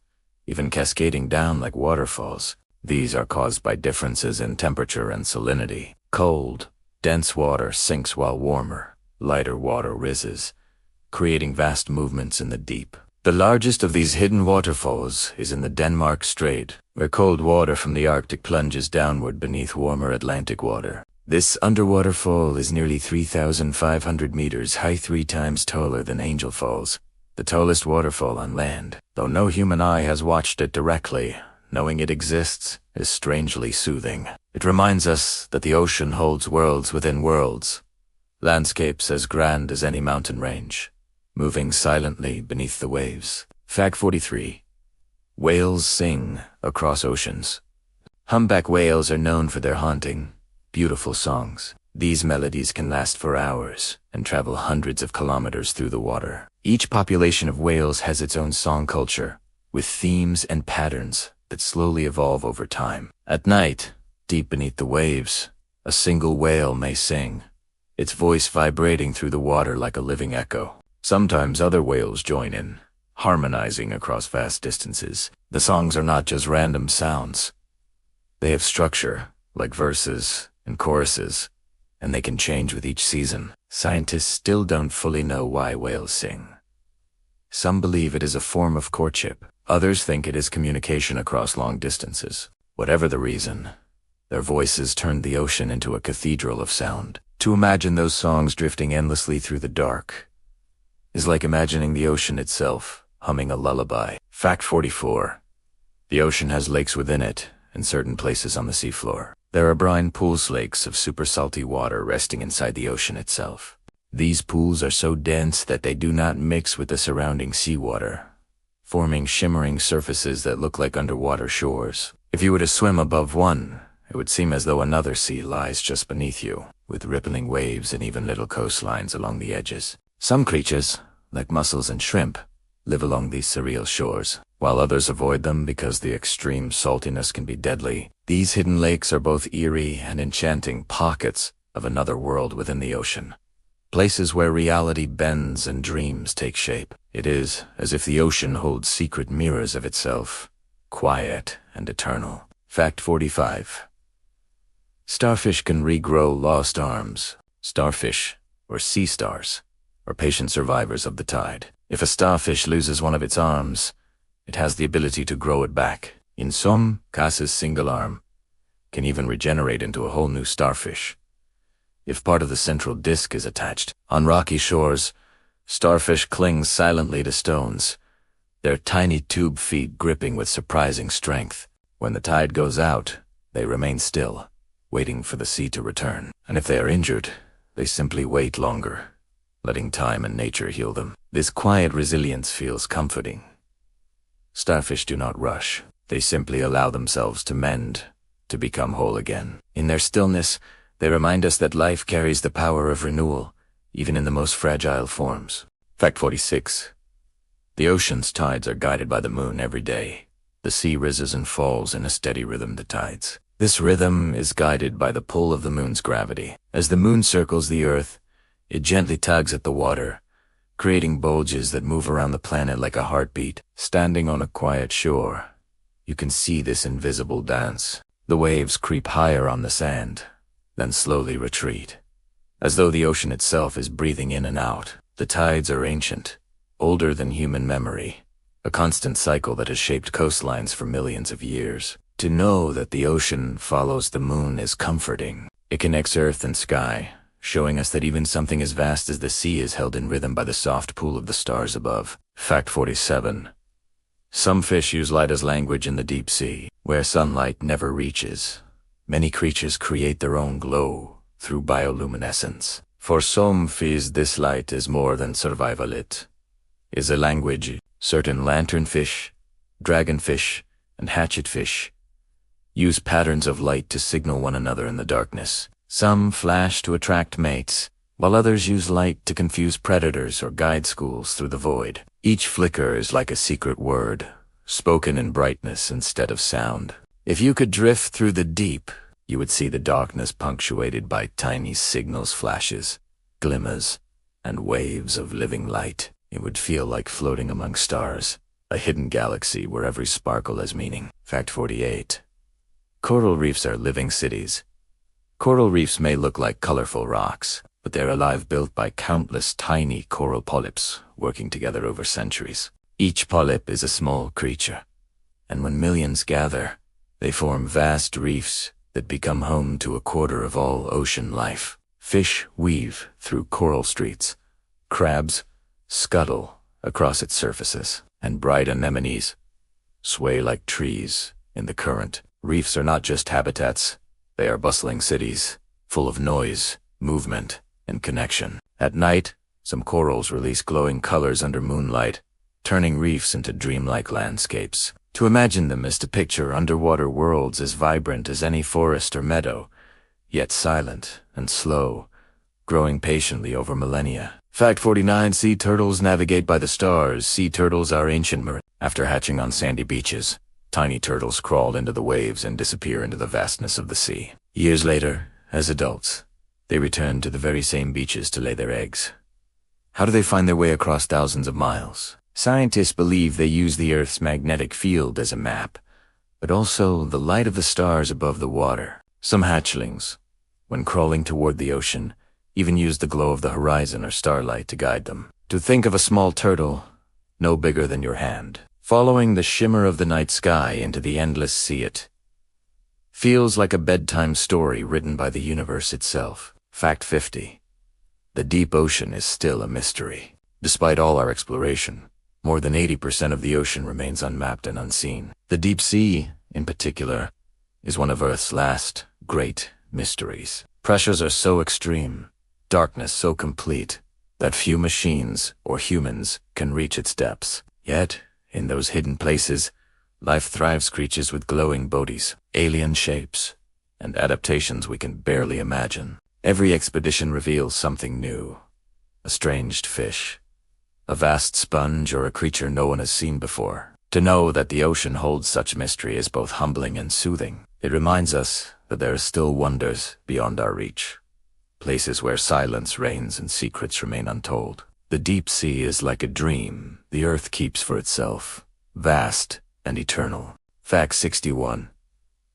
even cascading down like waterfalls. These are caused by differences in temperature and salinity. Cold, dense water sinks while warmer, lighter water rises, creating vast movements in the deep. The largest of these hidden waterfalls is in the Denmark Strait, where cold water from the Arctic plunges downward beneath warmer Atlantic water. This underwater fall is nearly 3,500 meters high, 3 times taller than Angel Falls, the tallest waterfall on land. Though no human eye has watched it directly, knowing it exists is strangely soothing. It reminds us that the ocean holds worlds within worlds, landscapes as grand as any mountain range, moving silently beneath the waves. Fact 43. Whales sing across oceans. Humpback whales are known for their haunting, beautiful songs. These melodies can last for hours and travel hundreds of kilometers through the water. Each population of whales has its own song culture, with themes and patterns that slowly evolve over time. At night, deep beneath the waves, a single whale may sing, its voice vibrating through the water like a living echo. Sometimes other whales join in, harmonizing across vast distances. The songs are not just random sounds. They have structure, like verses and choruses, and they can change with each season. Scientists still don't fully know why whales sing. Some believe it is a form of courtship. Others think it is communication across long distances. Whatever the reason, their voices turned the ocean into a cathedral of sound. To imagine those songs drifting endlessly through the dark is like imagining the ocean itself humming a lullaby. Fact 44. The ocean has lakes within it and certain places on the seafloor. There are brine pools, lakes of super salty water resting inside the ocean itself. These pools are so dense that they do not mix with the surrounding seawater, forming shimmering surfaces that look like underwater shores. If you were to swim above one, it would seem as though another sea lies just beneath you, with rippling waves and even little coastlines along the edges. Some creatures, like mussels and shrimp, live along these surreal shores, while others avoid them because the extreme saltiness can be deadly. These hidden lakes are both eerie and enchanting pockets of another world within the ocean, places where reality bends and dreams take shape. It is as if the ocean holds secret mirrors of itself, quiet and eternal. Fact 45. Starfish can regrow lost arms. Starfish, or sea stars, are patient survivors of the tide. If a starfish loses one of its arms, it has the ability to grow it back. In some cases, single arm can even regenerate into a whole new starfish if part of the central disc is attached. On rocky shores, starfish cling silently to stones, their tiny tube feet gripping with surprising strength. When the tide goes out, they remain still, waiting for the sea to return. And if they are injured, they simply wait longer, letting time and nature heal them. This quiet resilience feels comforting. Starfish do not rush. They simply allow themselves to mend, to become whole again. In their stillness, they remind us that life carries the power of renewal, even in the most fragile forms. Fact 46. The ocean's tides are guided by the moon every day. The sea rises and falls in a steady rhythm to tides. This rhythm is guided by the pull of the moon's gravity. As the moon circles the earth, it gently tugs at the water, creating bulges that move around the planet like a heartbeat. Standing on a quiet shore, you can see this invisible dance. The waves creep higher on the sand, then slowly retreat, as though the ocean itself is breathing in and out. The tides are ancient, older than human memory, a constant cycle that has shaped coastlines for millions of years. To know that the ocean follows the moon is comforting. It connects earth and sky, showing us that even something as vast as the sea is held in rhythm by the soft pull of the stars above. Fact 47. Some fish use light as language in the deep sea, where sunlight never reaches. Many creatures create their own glow through bioluminescence. For some fish, this light is more than survival. It is a language. Certain lanternfish, dragonfish, and hatchetfish use patterns of light to signal one another in the darkness. Some flash to attract mates, while others use light to confuse predators or guide schools through the void. Each flicker is like a secret word, spoken in brightness instead of sound. If you could drift through the deep, you would see the darkness punctuated by tiny signals, flashes, glimmers, and waves of living light. It would feel like floating among stars, a hidden galaxy where every sparkle has meaning. Fact 48. Coral reefs are living cities. Coral reefs may look like colorful rocks, but they're alive, built by countless tiny coral polyps working together over centuries. Each polyp is a small creature, and when millions gather, they form vast reefs that become home to a quarter of all ocean life. Fish weave through coral streets. Crabs scuttle across its surfaces, and bright anemones sway like trees in the current. Reefs are not just habitats, they are bustling cities, full of noise, movement, and connection. At night, some corals release glowing colors under moonlight, turning reefs into dreamlike landscapes. To imagine them is to picture underwater worlds as vibrant as any forest or meadow, yet silent and slow, growing patiently over millennia. Fact 49. Sea turtles navigate by the stars. Sea turtles are ancient marine. After hatching on sandy beaches, tiny turtles crawl into the waves and disappear into the vastness of the sea. Years later, as adults, they return to the very same beaches to lay their eggs. How do they find their way across thousands of miles? Scientists believe they use the Earth's magnetic field as a map, but also the light of the stars above the water. Some hatchlings, when crawling toward the ocean, even use the glow of the horizon or starlight to guide them. To think of a small turtle, no bigger than your hand, following the shimmer of the night sky into the endless sea, it feels like a bedtime story written by the universe itself. Fact 50. The deep ocean is still a mystery. Despite all our exploration, more than 80% of the ocean remains unmapped and unseen. The deep sea, in particular, is one of Earth's last great mysteries. Pressures are so extreme, darkness so complete, that few machines or humans can reach its depths. Yet, in those hidden places, life thrives. Creatures with glowing bodies, alien shapes, and adaptations we can barely imagine. Every expedition reveals something new. A strange fish, a vast sponge, or a creature no one has seen before. To know that the ocean holds such mystery is both humbling and soothing. It reminds us that there are still wonders beyond our reach, places where silence reigns and secrets remain untold. The deep sea is like a dream the Earth keeps for itself, vast and eternal. Fact 61.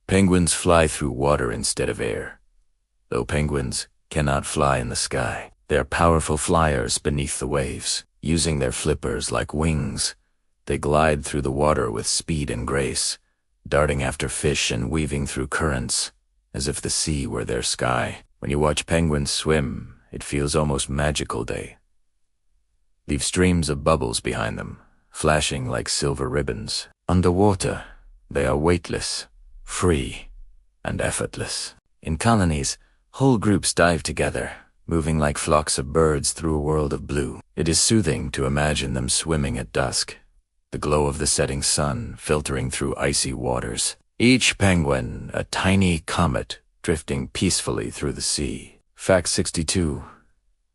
Penguins fly through water instead of air. Though penguins cannot fly in the sky, they are powerful flyers beneath the waves. Using their flippers like wings, they glide through the water with speed and grace, darting after fish and weaving through currents, as if the sea were their sky. When you watch penguins swim, it feels almost magical. They leave streams of bubbles behind them, flashing like silver ribbons. Underwater, they are weightless, free, and effortless. In colonies, whole groups dive together, moving like flocks of birds through a world of blue. It is soothing to imagine them swimming at dusk, the glow of the setting sun filtering through icy waters. Each penguin a tiny comet drifting peacefully through the sea. Fact 62.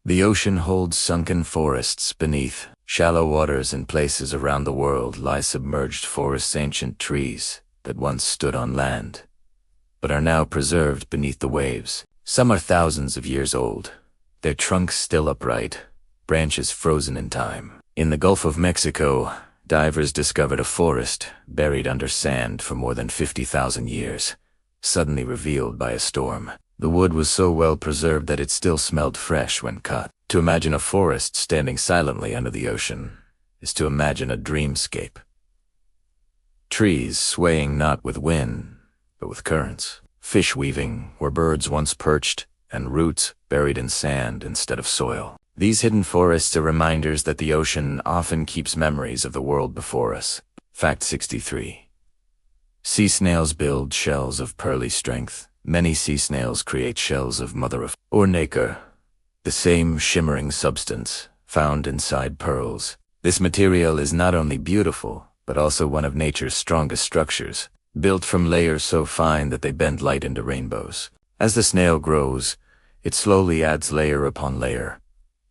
The ocean holds sunken forests beneath. Shallow waters in places around the world lie submerged forests, ancient trees that once stood on land, but are now preserved beneath the waves. Some are thousands of years old, their trunks still upright, branches frozen in time. In the Gulf of Mexico, divers discovered a forest buried under sand for more than 50,000 years, suddenly revealed by a storm. The wood was so well preserved that it still smelled fresh when cut. To imagine a forest standing silently under the ocean is to imagine a dreamscape. Trees swaying not with wind, but with currents. Fish weaving where birds once perched, and roots buried in sand instead of soil. These hidden forests are reminders that the ocean often keeps memories of the world before us. Fact 63. Sea snails build shells of pearly strength. Many sea snails create shells of mother of or nacre, the same shimmering substance found inside pearls. This material is not only beautiful, but also one of nature's strongest structures, built from layers so fine that they bend light into rainbows. As the snail grows, it slowly adds layer upon layer,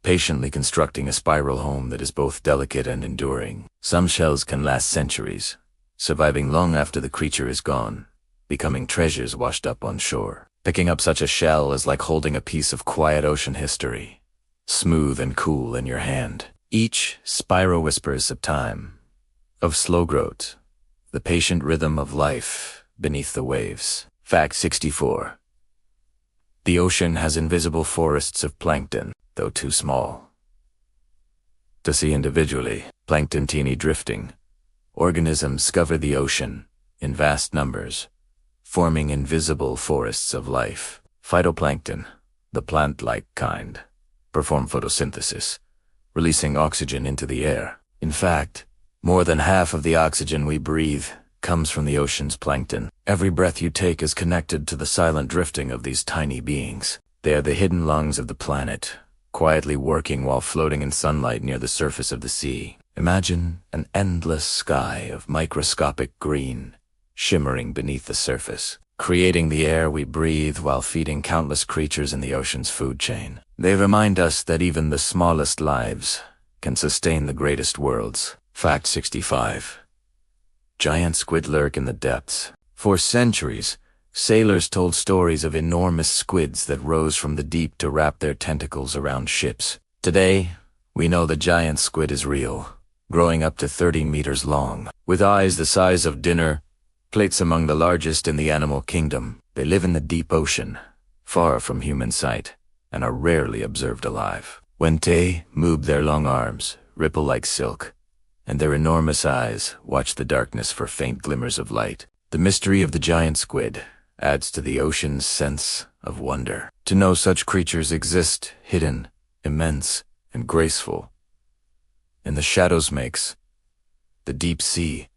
patiently constructing a spiral home that is both delicate and enduring. Some shells can last centuries, surviving long after the creature is gone, becoming treasures washed up on shore. Picking up such a shell is like holding a piece of quiet ocean history, smooth and cool in your hand. Each spiral whispers of time, of slow growth, the patient rhythm of life beneath the waves. Fact 64. The ocean has invisible forests of plankton, though too small to see individually. Plankton teeny drifting. Organisms cover the ocean in vast numbers, forming invisible forests of life. Phytoplankton, the plant-like kind, perform photosynthesis, releasing oxygen into the air. In fact, more than half of the oxygen we breathe comes from the ocean's plankton. Every breath you take is connected to the silent drifting of these tiny beings. They are the hidden lungs of the planet, quietly working while floating in sunlight near the surface of the sea. Imagine an endless sky of microscopic green, shimmering beneath the surface, creating the air we breathe while feeding countless creatures in the ocean's food chain. They remind us that even the smallest lives can sustain the greatest worlds. Fact 65. Giant squid lurk in the depths. For centuries, sailors told stories of enormous squids that rose from the deep to wrap their tentacles around ships. Today, we know the giant squid is real, growing up to 30 meters long. With eyes the size of dinner plates among the largest in the animal kingdom, they live in the deep ocean, far from human sight, and are rarely observed alive. When they move their long arms, ripple like silk, and their enormous eyes watch the darkness for faint glimmers of light. The mystery of the giant squid adds to the ocean's sense of wonder. To know such creatures exist, hidden, immense, and graceful in the shadows makes the deep sea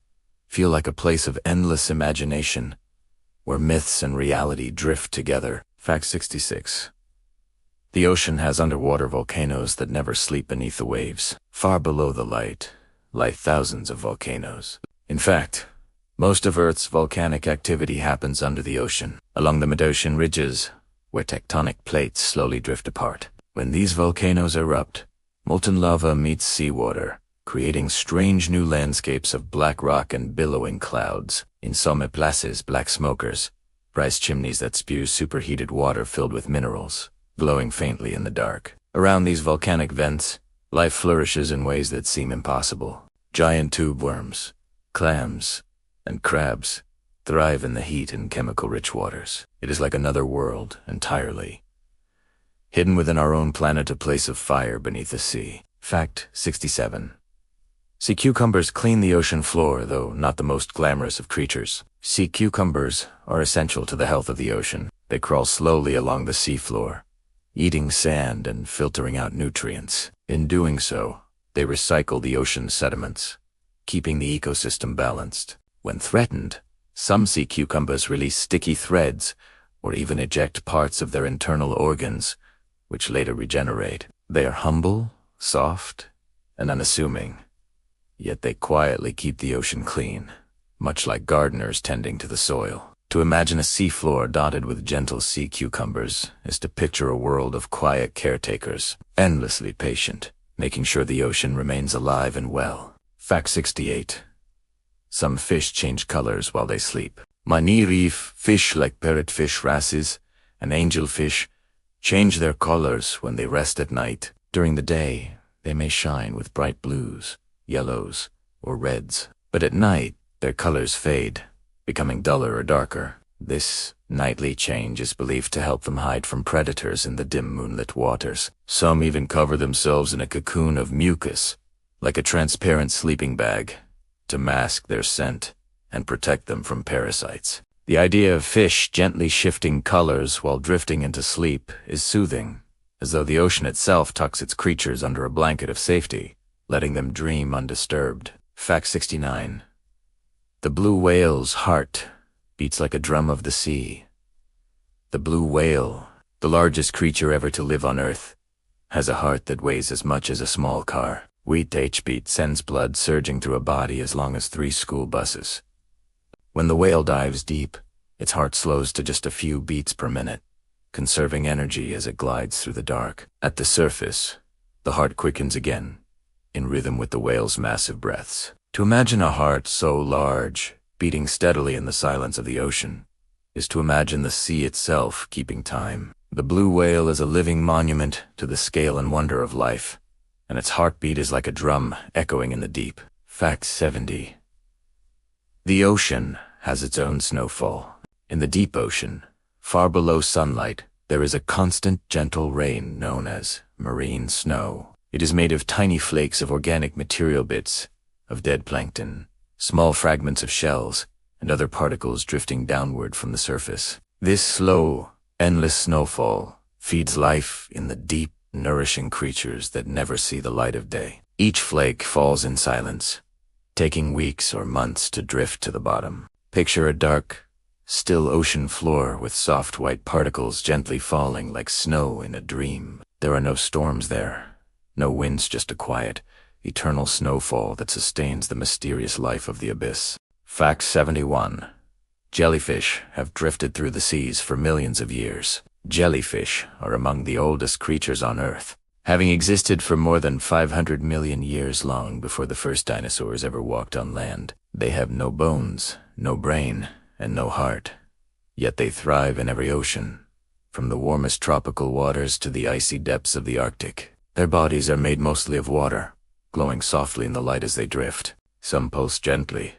feel like a place of endless imagination, where myths and reality drift together. Fact 66. The ocean has underwater volcanoes that never sleep beneath the waves. Far below the light lie thousands of volcanoes. In fact, most of Earth's volcanic activity happens under the ocean, along the mid-ocean ridges, where tectonic plates slowly drift apart. When these volcanoes erupt, molten lava meets seawater, creating strange new landscapes of black rock and billowing clouds. In some places, black smokers rise chimneys that spew superheated water filled with minerals, glowing faintly in the dark. Around these volcanic vents, life flourishes in ways that seem impossible. Giant tube worms, clams, and crabs thrive in the heat and chemical-rich waters. It is like another world entirely, hidden within our own planet, a place of fire beneath the sea. Fact 67. Sea cucumbers clean the ocean floor, though not the most glamorous of creatures. Sea cucumbers are essential to the health of the ocean. They crawl slowly along the seafloor, eating sand and filtering out nutrients. In doing so, they recycle the ocean's sediments, keeping the ecosystem balanced. When threatened, some sea cucumbers release sticky threads or even eject parts of their internal organs, which later regenerate. They are humble, soft, and unassuming, yet they quietly keep the ocean clean, much like gardeners tending to the soil. To imagine a seafloor dotted with gentle sea cucumbers is to picture a world of quiet caretakers, endlessly patient, making sure the ocean remains alive and well. Fact 68. Some fish change colors while they sleep. Many reef fish like parrotfish wrasses and angelfish change their colors when they rest at night. During the day, they may shine with bright blues, yellows, or reds, but at night, their colors fade, becoming duller or darker. This nightly change is believed to help them hide from predators in the dim moonlit waters. Some even cover themselves in a cocoon of mucus, like a transparent sleeping bag, to mask their scent and protect them from parasites. The idea of fish gently shifting colors while drifting into sleep is soothing, as though the ocean itself tucks its creatures under a blanket of safety, letting them dream undisturbed. Fact 69. The blue whale's heart beats like a drum of the sea. The blue whale, the largest creature ever to live on Earth, has a heart that weighs as much as a small car. Each beat sends blood surging through a body as long as 3 school buses. When the whale dives deep, its heart slows to just a few beats per minute, conserving energy as it glides through the dark. At the surface, the heart quickens again, in rhythm with the whale's massive breaths. To imagine a heart so large, beating steadily in the silence of the ocean, is to imagine the sea itself keeping time. The blue whale is a living monument to the scale and wonder of life, and its heartbeat is like a drum echoing in the deep. Fact 70. The ocean has its own snowfall. In the deep ocean, far below sunlight, there is a constant, gentle rain known as marine snow. It is made of tiny flakes of organic material, bits of dead plankton, small fragments of shells, and other particles drifting downward from the surface. This slow, endless snowfall feeds life in the deep, nourishing creatures that never see the light of day. Each flake falls in silence, taking weeks or months to drift to the bottom. Picture a dark, still ocean floor with soft white particles gently falling like snow in a dream. There are no storms there, no winds, just a quiet, eternal snowfall that sustains the mysterious life of the abyss. Fact 71. Jellyfish have drifted through the seas for millions of years. Jellyfish are among the oldest creatures on Earth, having existed for more than 500 million years long before the first dinosaurs ever walked on land. They have no bones, no brain, and no heart. Yet they thrive in every ocean, from the warmest tropical waters to the icy depths of the Arctic. Their bodies are made mostly of water, glowing softly in the light as they drift. Some pulse gently,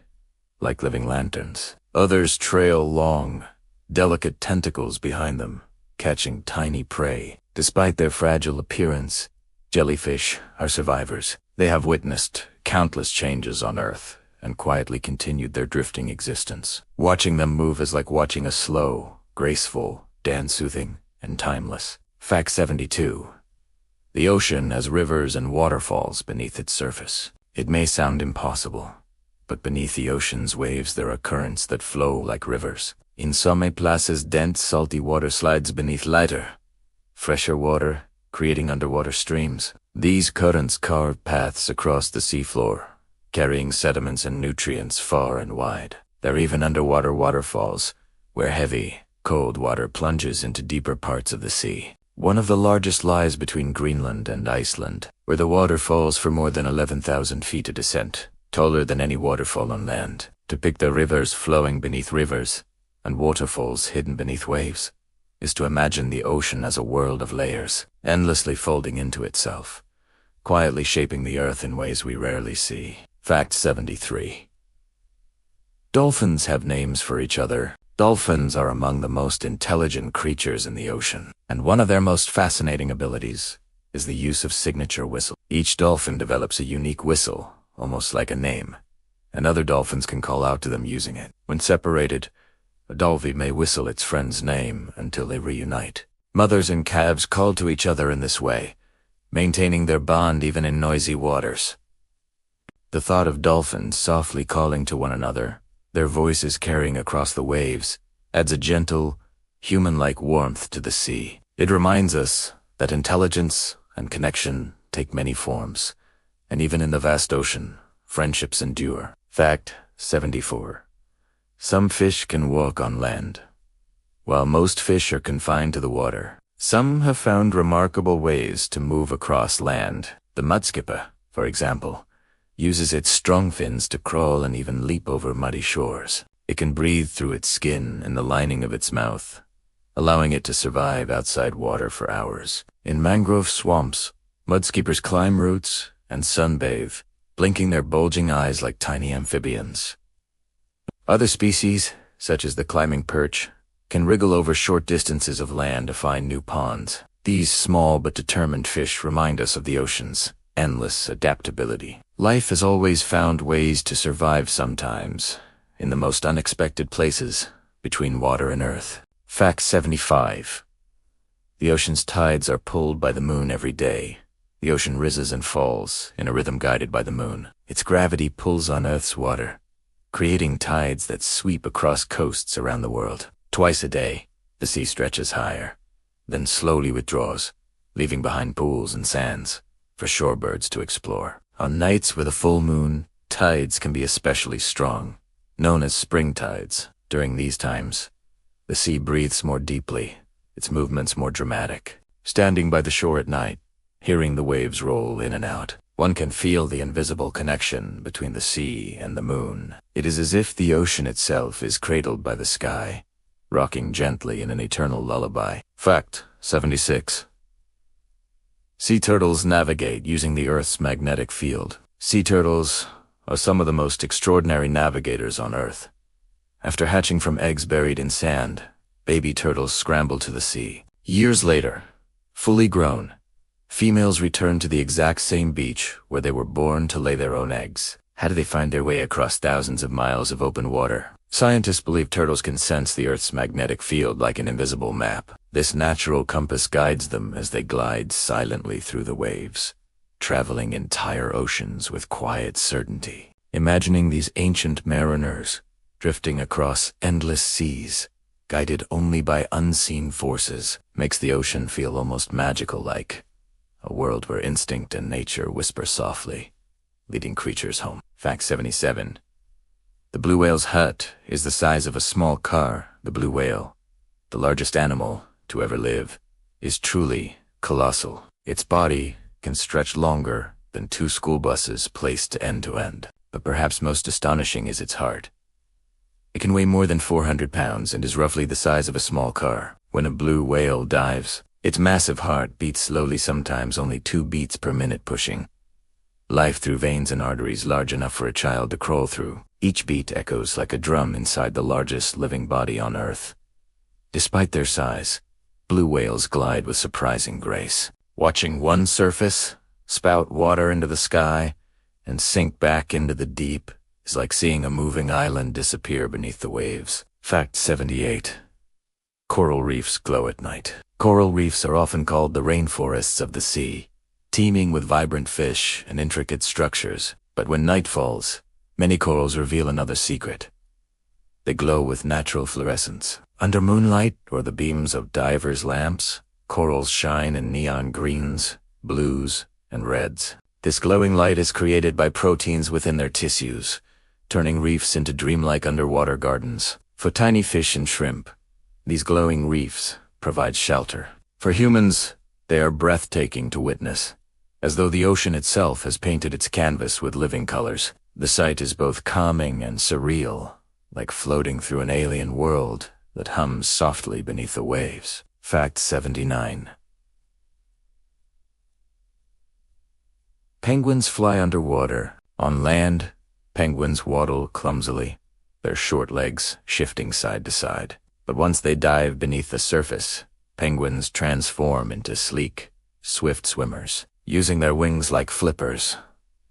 like living lanterns. Others trail long, delicate tentacles behind them, catching tiny prey. Despite their fragile appearance, jellyfish are survivors. They have witnessed countless changes on Earth and quietly continued their drifting existence. Watching them move is like watching a slow, graceful dance, soothing and timeless. Fact 72. The ocean has rivers and waterfalls beneath its surface. It may sound impossible, but beneath the ocean's waves there are currents that flow like rivers. In some places, dense, salty water slides beneath lighter, fresher water, creating underwater streams. These currents carve paths across the seafloor, carrying sediments and nutrients far and wide. There are even underwater waterfalls, where heavy, cold water plunges into deeper parts of the sea. One of the largest lies between Greenland and Iceland, where the water falls for more than 11,000 feet of descent, taller than any waterfall on land. Depict the rivers flowing beneath rivers and waterfalls hidden beneath waves is to imagine the ocean as a world of layers, endlessly folding into itself, quietly shaping the earth in ways we rarely see. Fact 73. Dolphins have names for each other. Dolphins are among the most intelligent creatures in the ocean, and one of their most fascinating abilities is the use of signature whistle. Each dolphin develops a unique whistle, almost like a name, and other dolphins can call out to them using it. When separated, a dolphin may whistle its friend's name until they reunite. Mothers and calves call to each other in this way, maintaining their bond even in noisy waters. The thought of dolphins softly calling to one another, their voices carrying across the waves, adds a gentle, human-like warmth to the sea. It reminds us that intelligence and connection take many forms, and even in the vast ocean, friendships endure. Fact 74. Some fish can walk on land, while most fish are confined to the water. Some have found remarkable ways to move across land. The mudskipper, for example, uses its strong fins to crawl and even leap over muddy shores. It can breathe through its skin and the lining of its mouth, allowing it to survive outside water for hours. In mangrove swamps, mudskippers climb roots and sunbathe, blinking their bulging eyes like tiny amphibians. Other species, such as the climbing perch, can wriggle over short distances of land to find new ponds. These small but determined fish remind us of the ocean's endless adaptability. Life has always found ways to survive sometimes, in the most unexpected places, between water and earth. Fact 75. The ocean's tides are pulled by the moon every day. The ocean rises and falls, in a rhythm guided by the moon. Its gravity pulls on Earth's water, creating tides that sweep across coasts around the world. Twice a day, the sea stretches higher, then slowly withdraws, leaving behind pools and sands for shorebirds to explore. On nights with a full moon, tides can be especially strong, known as spring tides. During these times, the sea breathes more deeply, its movements more dramatic. Standing by the shore at night, hearing the waves roll in and out, one can feel the invisible connection between the sea and the moon. It is as if the ocean itself is cradled by the sky, rocking gently in an eternal lullaby. Fact 76. Sea turtles navigate using the Earth's magnetic field. Sea turtles are some of the most extraordinary navigators on Earth. After hatching from eggs buried in sand, baby turtles scramble to the sea. Years later, fully grown, females return to the exact same beach where they were born to lay their own eggs. How do they find their way across thousands of miles of open water? Scientists believe turtles can sense the Earth's magnetic field like an invisible map. This natural compass guides them as they glide silently through the waves, traveling entire oceans with quiet certainty. Imagining these ancient mariners drifting across endless seas, guided only by unseen forces, makes the ocean feel almost magical, like a world where instinct and nature whisper softly, leading creatures home. Fact 77. The blue whale's hut is the size of a small car. The blue whale, the largest animal to ever live, is truly colossal. Its body can stretch longer than 2 school buses placed end to end. But perhaps most astonishing is its heart. It can weigh more than 400 pounds and is roughly the size of a small car. When a blue whale dives, its massive heart beats slowly, sometimes only 2 beats per minute, pushing life through veins and arteries large enough for a child to crawl through. Each beat echoes like a drum inside the largest living body on Earth. Despite their size, blue whales glide with surprising grace. Watching one surface, spout water into the sky, and sink back into the deep is like seeing a moving island disappear beneath the waves. Fact 78. Coral reefs glow at night. Coral reefs are often called the rainforests of the sea, teeming with vibrant fish and intricate structures. But when night falls, many corals reveal another secret. They glow with natural fluorescence. Under moonlight or the beams of divers' lamps, corals shine in neon greens, blues, and reds. This glowing light is created by proteins within their tissues, turning reefs into dreamlike underwater gardens. For tiny fish and shrimp, these glowing reefs provide shelter. For humans, they are breathtaking to witness, as though the ocean itself has painted its canvas with living colors. The sight is both calming and surreal, like floating through an alien world that hums softly beneath the waves. Fact 79. Penguins fly underwater. On land, penguins waddle clumsily, their short legs shifting side to side. But once they dive beneath the surface, penguins transform into sleek, swift swimmers. Using their wings like flippers,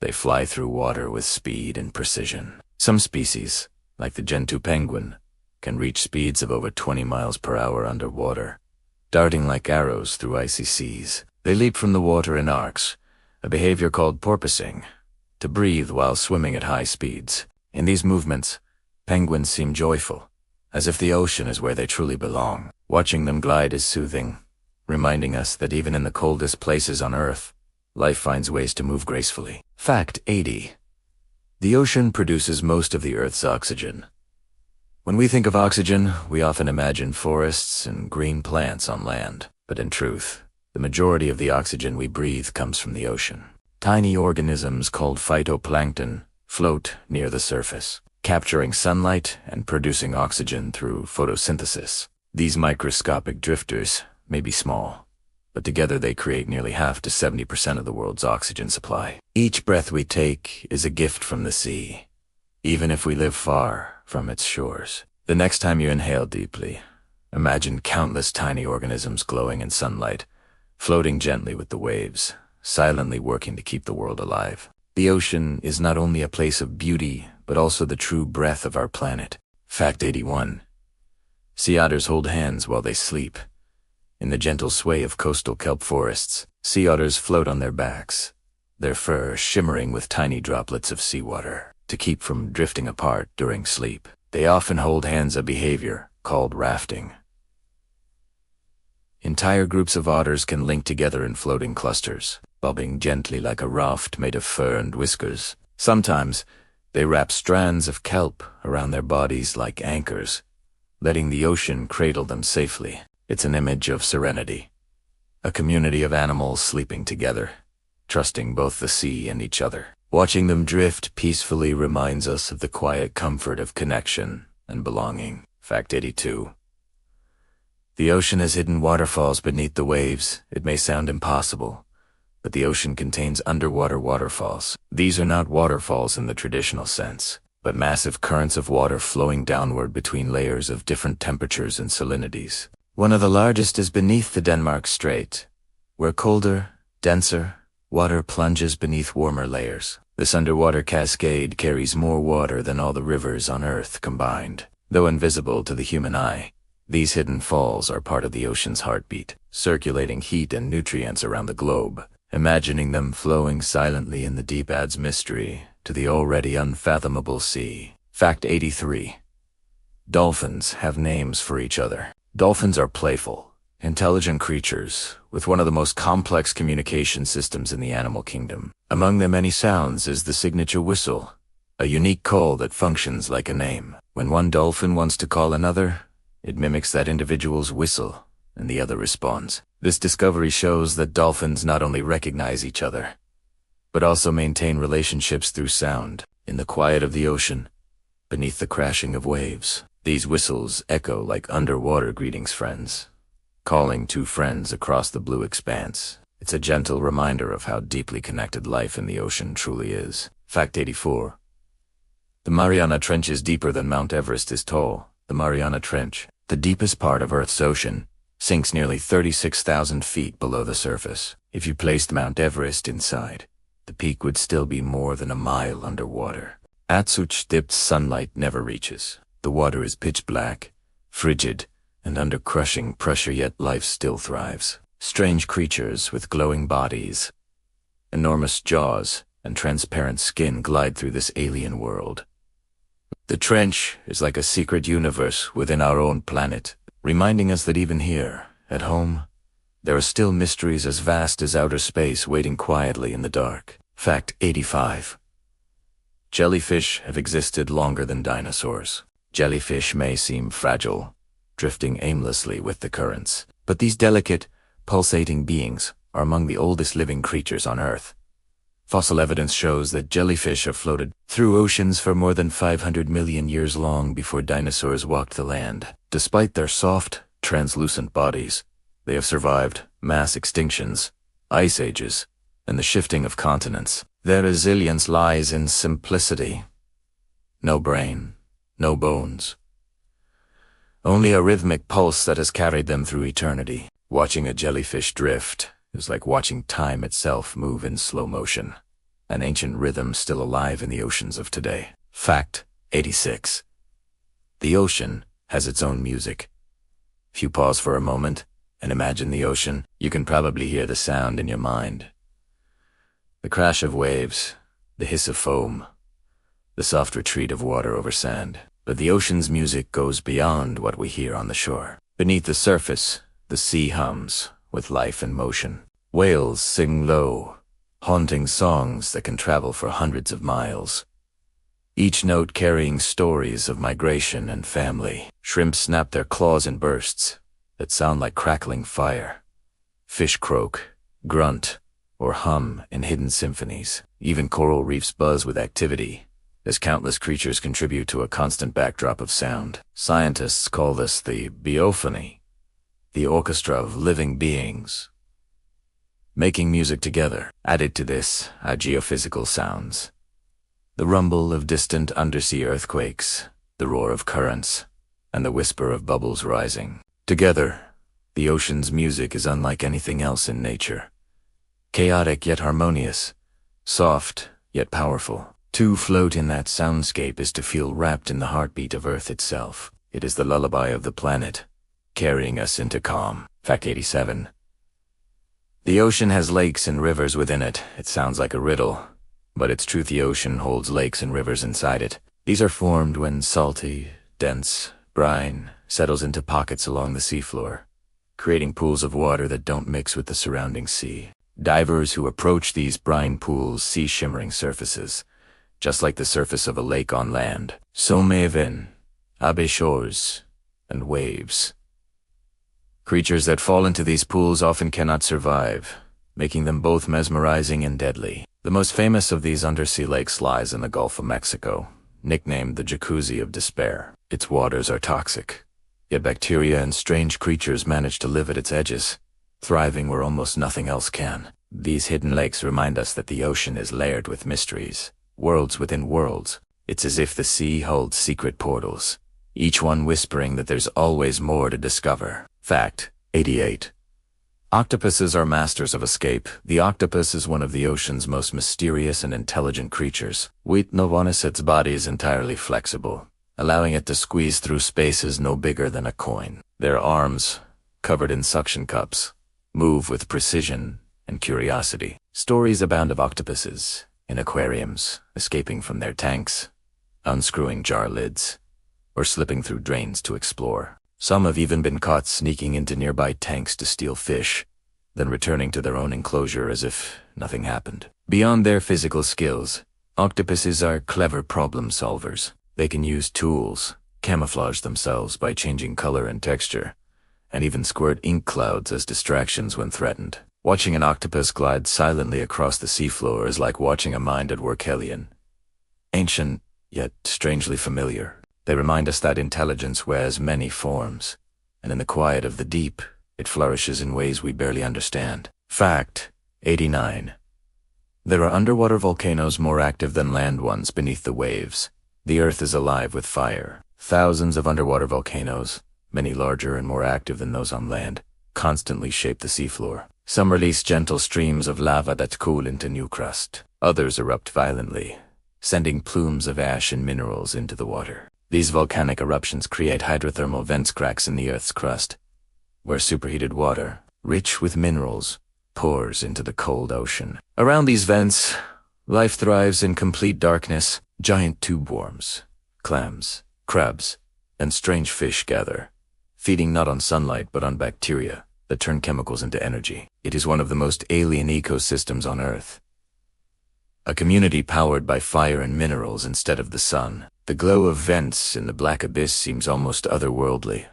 they fly through water with speed and precision. Some species, like the gentoo penguin, can reach speeds of over 20 miles per hour underwater, darting like arrows through icy seas. They leap from the water in arcs, a behavior called porpoising, to breathe while swimming at high speeds. In these movements, penguins seem joyful, as if the ocean is where they truly belong. Watching them glide is soothing, reminding us that even in the coldest places on Earth, life finds ways to move gracefully. Fact 80. The ocean produces most of the Earth's oxygen. When we think of oxygen, we often imagine forests and green plants on land. But in truth, the majority of the oxygen we breathe comes from the ocean. Tiny organisms called phytoplankton float near the surface, capturing sunlight and producing oxygen through photosynthesis. These microscopic drifters may be small, but together they create nearly half to 70% of the world's oxygen supply. Each breath we take is a gift from the sea, even if we live far from its shores. The next time you inhale deeply, imagine countless tiny organisms glowing in sunlight, floating gently with the waves, silently working to keep the world alive. The ocean is not only a place of beauty, but also the true breath of our planet. Fact 81. Sea otters hold hands while they sleep. In the gentle sway of coastal kelp forests, sea otters float on their backs, their fur shimmering with tiny droplets of seawater, to keep from drifting apart during sleep. They often hold hands, a behavior called rafting. Entire groups of otters can link together in floating clusters, bobbing gently like a raft made of fur and whiskers. Sometimes, they wrap strands of kelp around their bodies like anchors, letting the ocean cradle them safely. It's an image of serenity, a community of animals sleeping together, trusting both the sea and each other. Watching them drift peacefully reminds us of the quiet comfort of connection and belonging. Fact 82. The ocean has hidden waterfalls beneath the waves. It may sound impossible, but the ocean contains underwater waterfalls. These are not waterfalls in the traditional sense, but massive currents of water flowing downward between layers of different temperatures and salinities. One of the largest is beneath the Denmark Strait, where colder, denser water plunges beneath warmer layers. This underwater cascade carries more water than all the rivers on Earth combined. Though invisible to the human eye, these hidden falls are part of the ocean's heartbeat, circulating heat and nutrients around the globe. Imagining them flowing silently in the deep adds mystery to the already unfathomable sea. Fact 83. Dolphins have names for each other. Dolphins are playful, intelligent creatures with one of the most complex communication systems in the animal kingdom. Among their many sounds is the signature whistle, a unique call that functions like a name. When one dolphin wants to call another, it mimics that individual's whistle, and the other responds. This discovery shows that dolphins not only recognize each other, but also maintain relationships through sound. In the quiet of the ocean, beneath the crashing of waves, these whistles echo like underwater greetings, friends, calling two friends across the blue expanse. It's a gentle reminder of how deeply connected life in the ocean truly is. Fact 84. The Mariana Trench is deeper than Mount Everest is tall. The Mariana Trench, the deepest part of Earth's ocean, sinks nearly 36,000 feet below the surface. If you placed Mount Everest inside, the peak would still be more than a mile underwater. At such depths sunlight never reaches. The water is pitch black, frigid, and under crushing pressure, yet life still thrives. Strange creatures with glowing bodies, enormous jaws, and transparent skin glide through this alien world. The trench is like a secret universe within our own planet, reminding us that even here, at home, there are still mysteries as vast as outer space waiting quietly in the dark. Fact 85. Jellyfish have existed longer than dinosaurs. Jellyfish may seem fragile, drifting aimlessly with the currents, but these delicate, pulsating beings are among the oldest living creatures on Earth. Fossil evidence shows that jellyfish have floated through oceans for more than 500 million years long before dinosaurs walked the land. Despite their soft, translucent bodies, they have survived mass extinctions, ice ages, and the shifting of continents. Their resilience lies in simplicity. No brain, no bones. Only a rhythmic pulse that has carried them through eternity. Watching a jellyfish drift is like watching time itself move in slow motion, an ancient rhythm still alive in the oceans of today. Fact 86. The ocean has its own music. If you pause for a moment and imagine the ocean, you can probably hear the sound in your mind. The crash of waves, the hiss of foam, the soft retreat of water over sand. But the ocean's music goes beyond what we hear on the shore. Beneath the surface, the sea hums with life and motion. Whales sing low, haunting songs that can travel for hundreds of miles, each note carrying stories of migration and family. Shrimp snap their claws in bursts that sound like crackling fire. Fish croak, grunt, or hum in hidden symphonies. Even coral reefs buzz with activity, as countless creatures contribute to a constant backdrop of sound. Scientists call this the biophony, the orchestra of living beings, making music together. Added to this are geophysical sounds, the rumble of distant undersea earthquakes, the roar of currents, and the whisper of bubbles rising. Together, the ocean's music is unlike anything else in nature. Chaotic yet harmonious, soft yet powerful. To float in that soundscape is to feel wrapped in the heartbeat of Earth itself. It is the lullaby of the planet, carrying us into calm. Fact 87. The ocean has lakes and rivers within it. It sounds like a riddle, but it's true the ocean holds lakes and rivers inside it. These are formed when salty, dense brine settles into pockets along the seafloor, creating pools of water that don't mix with the surrounding sea. Divers who approach these brine pools see shimmering surfaces, just like the surface of a lake on land. Sommeven, abe shores, and waves. Creatures that fall into these pools often cannot survive, making them both mesmerizing and deadly. The most famous of these undersea lakes lies in the Gulf of Mexico, nicknamed the Jacuzzi of Despair. Its waters are toxic, yet bacteria and strange creatures manage to live at its edges, thriving where almost nothing else can. These hidden lakes remind us that the ocean is layered with mysteries, worlds within worlds. It's as if the sea holds secret portals, each one whispering that there's always more to discover. Fact 88. Octopuses are masters of escape. The octopus is one of the ocean's most mysterious and intelligent creatures. Its body is entirely flexible, allowing it to squeeze through spaces no bigger than a coin. Their arms, covered in suction cups, move with precision and curiosity. Stories abound of octopuses in aquariums, escaping from their tanks, unscrewing jar lids, or slipping through drains to explore. Some have even been caught sneaking into nearby tanks to steal fish, then returning to their own enclosure as if nothing happened. Beyond their physical skills, octopuses are clever problem solvers. They can use tools, camouflage themselves by changing color and texture, and even squirt ink clouds as distractions when threatened. Watching an octopus glide silently across the seafloor is like watching a mind at work. Alien, ancient, yet strangely familiar. They remind us that intelligence wears many forms, and in the quiet of the deep, it flourishes in ways we barely understand. Fact 89. There are underwater volcanoes more active than land ones beneath the waves. The Earth is alive with fire. Thousands of underwater volcanoes, many larger and more active than those on land, constantly shape the seafloor. Some release gentle streams of lava that cool into new crust. Others erupt violently, sending plumes of ash and minerals into the water. These volcanic eruptions create hydrothermal vents, cracks in the Earth's crust, where superheated water, rich with minerals, pours into the cold ocean. Around these vents, life thrives in complete darkness. Giant tube worms, clams, crabs, and strange fish gather, feeding not on sunlight but on bacteria that turn chemicals into energy. It is one of the most alien ecosystems on Earth. A community powered by fire and minerals instead of the sun. The glow of vents in the black abyss seems almost otherworldly,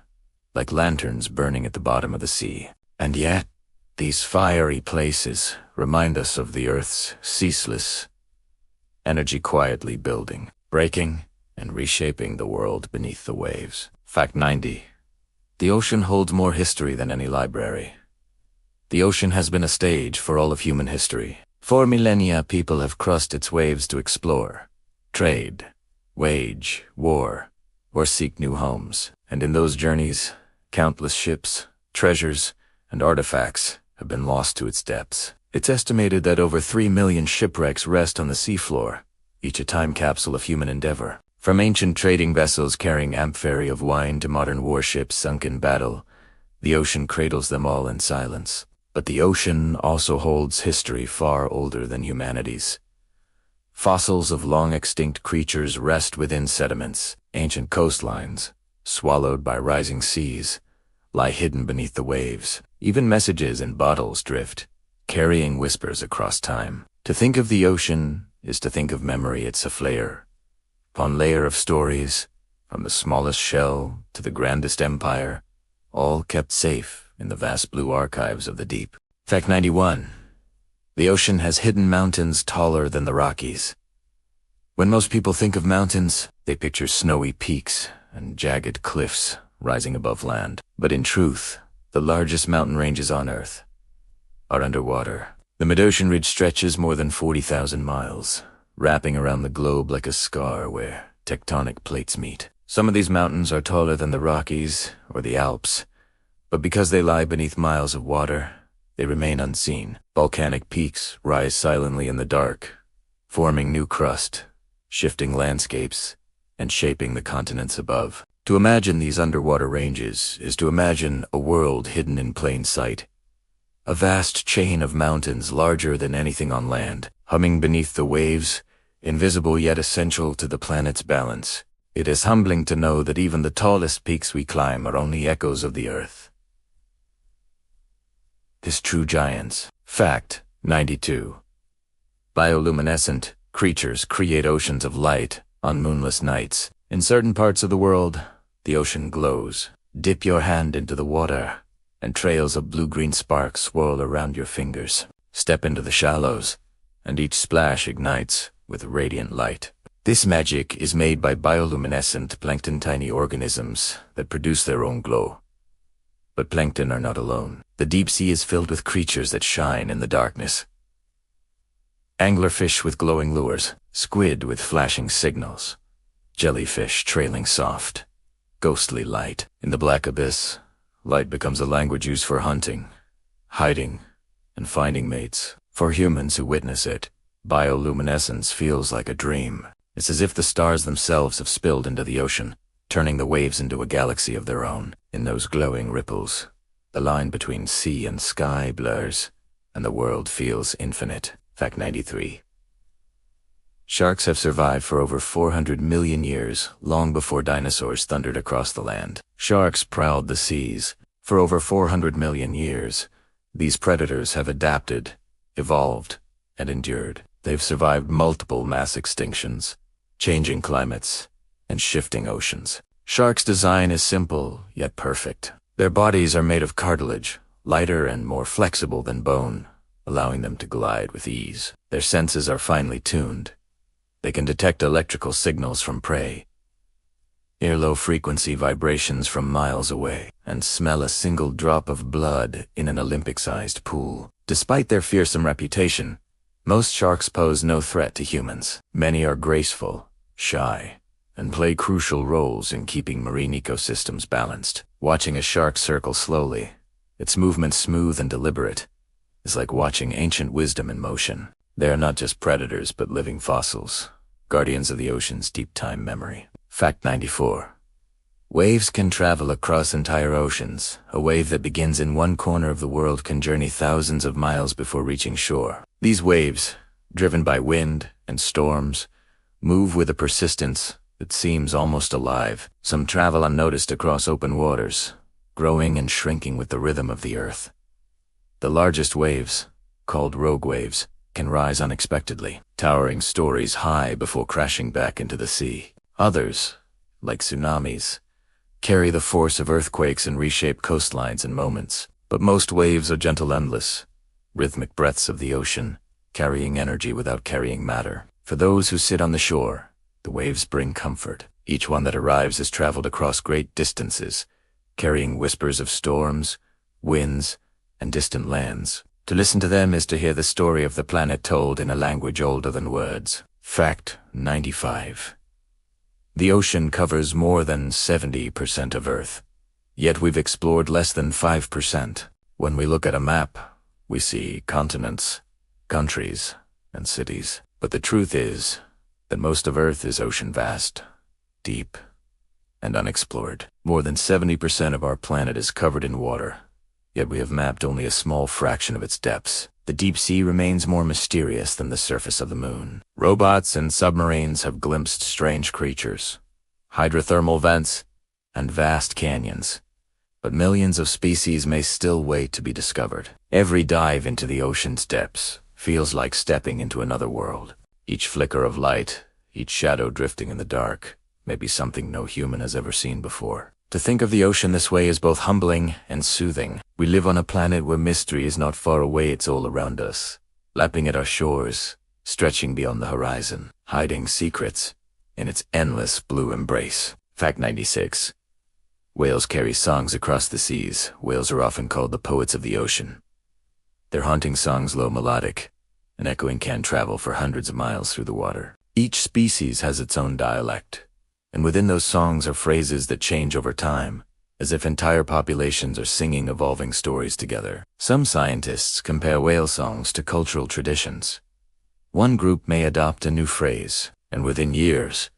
like lanterns burning at the bottom of the sea. And yet, these fiery places remind us of the Earth's ceaseless energy, quietly building, breaking, and reshaping the world beneath the waves. Fact 90. The ocean holds more history than any library. The ocean has been a stage for all of human history. For millennia, people have crossed its waves to explore, trade, wage war, or seek new homes. And in those journeys, countless ships, treasures, and artifacts have been lost to its depths. It's estimated that over 3 million shipwrecks rest on the seafloor, each a time capsule of human endeavor. From ancient trading vessels carrying amphorae of wine to modern warships sunk in battle, the ocean cradles them all in silence. But the ocean also holds history far older than humanity's. Fossils of long-extinct creatures rest within sediments. Ancient coastlines, swallowed by rising seas, lie hidden beneath the waves. Even messages in bottles drift, carrying whispers across time. To think of the ocean is to think of memory. It's a layer upon layer of stories, from the smallest shell to the grandest empire, all kept safe in the vast blue archives of the deep. Fact 91. The ocean has hidden mountains taller than the Rockies. When most people think of mountains, they picture snowy peaks and jagged cliffs rising above land. But in truth, the largest mountain ranges on Earth are underwater. The mid-ocean ridge stretches more than 40,000 miles, wrapping around the globe like a scar where tectonic plates meet. Some of these mountains are taller than the Rockies or the Alps, but because they lie beneath miles of water, they remain unseen. Volcanic peaks rise silently in the dark, forming new crust, shifting landscapes, and shaping the continents above. To imagine these underwater ranges is to imagine a world hidden in plain sight. A vast chain of mountains larger than anything on land, humming beneath the waves, invisible yet essential to the planet's balance. It is humbling to know that even the tallest peaks we climb are only echoes of the Earth. This true giants. Fact 92. Bioluminescent creatures create oceans of light on moonless nights. In certain parts of the world, the ocean glows. Dip your hand into the water, and trails of blue-green sparks swirl around your fingers. Step into the shallows, and each splash ignites with radiant light. This magic is made by bioluminescent plankton, tiny organisms that produce their own glow. But plankton are not alone. The deep sea is filled with creatures that shine in the darkness. Anglerfish with glowing lures, squid with flashing signals, jellyfish trailing soft, ghostly light. In the black abyss, light becomes a language used for hunting, hiding, and finding mates. For humans who witness it, bioluminescence feels like a dream. It's as if the stars themselves have spilled into the ocean, turning the waves into a galaxy of their own. In those glowing ripples, the line between sea and sky blurs, and the world feels infinite. Fact 93. Sharks have survived for over 400 million years, long before dinosaurs thundered across the land. Sharks prowled the seas. For over 400 million years, these predators have adapted, evolved, and endured. They've survived multiple mass extinctions, changing climates, and shifting oceans. Sharks' design is simple, yet perfect. Their bodies are made of cartilage, lighter and more flexible than bone, allowing them to glide with ease. Their senses are finely tuned. They can detect electrical signals from prey, hear low-frequency vibrations from miles away, and smell a single drop of blood in an Olympic-sized pool. Despite their fearsome reputation, most sharks pose no threat to humans. Many are graceful, shy, and play crucial roles in keeping marine ecosystems balanced. Watching a shark circle slowly, its movement smooth and deliberate, is like watching ancient wisdom in motion. They are not just predators but living fossils, guardians of the ocean's deep time memory. Fact 94. Waves can travel across entire oceans. A wave that begins in one corner of the world can journey thousands of miles before reaching shore. These waves, driven by wind and storms, move with a persistence that seems almost alive. Some travel unnoticed across open waters, growing and shrinking with the rhythm of the earth. The largest waves, called rogue waves, can rise unexpectedly, towering stories high before crashing back into the sea. Others, like tsunamis, carry the force of earthquakes and reshape coastlines in moments. But most waves are gentle, endless, rhythmic breaths of the ocean, carrying energy without carrying matter. For those who sit on the shore, the waves bring comfort. Each one that arrives has traveled across great distances, carrying whispers of storms, winds, and distant lands. To listen to them is to hear the story of the planet told in a language older than words. Fact 95. The ocean covers more than 70% of Earth, yet we've explored less than 5%. When we look at a map, we see continents, countries, and cities. But the truth is that most of Earth is ocean vast, deep, and unexplored. More than 70% of our planet is covered in water, yet we have mapped only a small fraction of its depths. The deep sea remains more mysterious than the surface of the moon. Robots and submarines have glimpsed strange creatures, hydrothermal vents, and vast canyons. But millions of species may still wait to be discovered. Every dive into the ocean's depths feels like stepping into another world. Each flicker of light, each shadow drifting in the dark, may be something no human has ever seen before. To think of the ocean this way is both humbling and soothing. We live on a planet where mystery is not far away, it's all around us, lapping at our shores, stretching beyond the horizon, hiding secrets in its endless blue embrace. Fact 96. Whales carry songs across the seas. Whales are often called the poets of the ocean. Their haunting songs low melodic, and echoing can travel for hundreds of miles through the water. Each species has its own dialect, and within those songs are phrases that change over time, as if entire populations are singing evolving stories together. Some scientists compare whale songs to cultural traditions, One group may adopt a new phrase, and within years,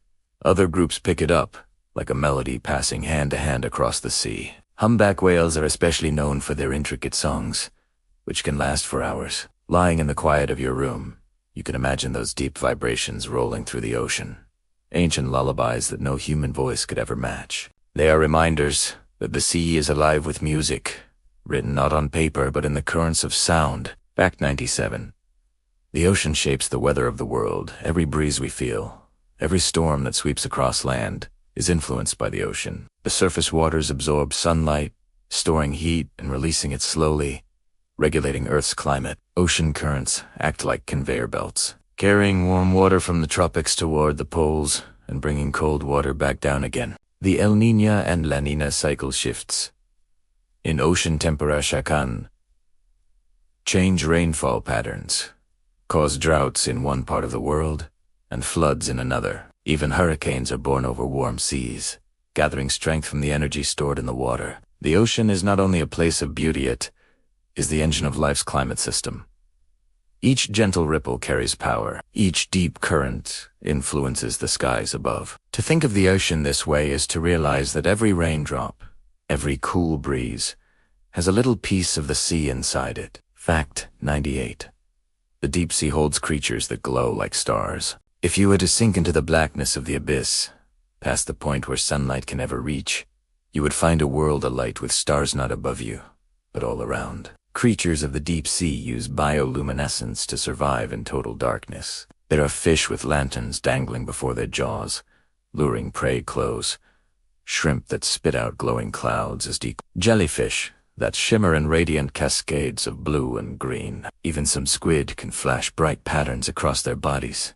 other groups pick it up, like a melody passing hand to hand across the sea. Humpback whales are especially known for their intricate songs, which can last for hours. Lying in the quiet of your room, you can imagine those deep vibrations rolling through the ocean, ancient lullabies that no human voice could ever match. They are reminders that the sea is alive with music, written not on paper but in the currents of sound. Fact 97. The ocean shapes the weather of the world. Every breeze we feel, every storm that sweeps across land, is influenced by the ocean. The surface waters absorb sunlight, storing heat and releasing it slowly, regulating Earth's climate. Ocean currents act like conveyor belts, carrying warm water from the tropics toward the poles and bringing cold water back down again. The El Niña and La Niña cycle shifts in ocean temperature can change rainfall patterns, cause droughts in one part of the world and floods in another. Even hurricanes are born over warm seas, gathering strength from the energy stored in the water. The ocean is not only a place of beauty, it is the engine of life's climate system. Each gentle ripple carries power. Each deep current influences the skies above. To think of the ocean this way is to realize that every raindrop, every cool breeze, has a little piece of the sea inside it. Fact 98. The deep sea holds creatures that glow like stars. If you were to sink into the blackness of the abyss, past the point where sunlight can ever reach, you would find a world alight with stars not above you, but all around. Creatures of the deep sea use bioluminescence to survive in total darkness. There are fish with lanterns dangling before their jaws, luring prey close. Shrimp that spit out glowing clouds as deep. Jellyfish that shimmer in radiant cascades of blue and green. Even some squid can flash bright patterns across their bodies,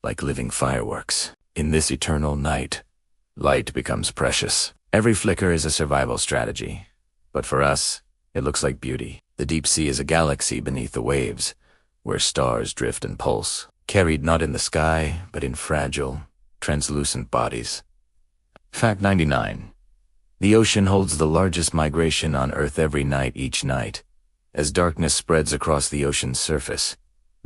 like living fireworks. In this eternal night, light becomes precious. Every flicker is a survival strategy, but for us, it looks like beauty. The deep sea is a galaxy beneath the waves, where stars drift and pulse, carried not in the sky, but in fragile, translucent bodies. Fact 99. The ocean holds the largest migration on Earth every night each night. As darkness spreads across the ocean's surface,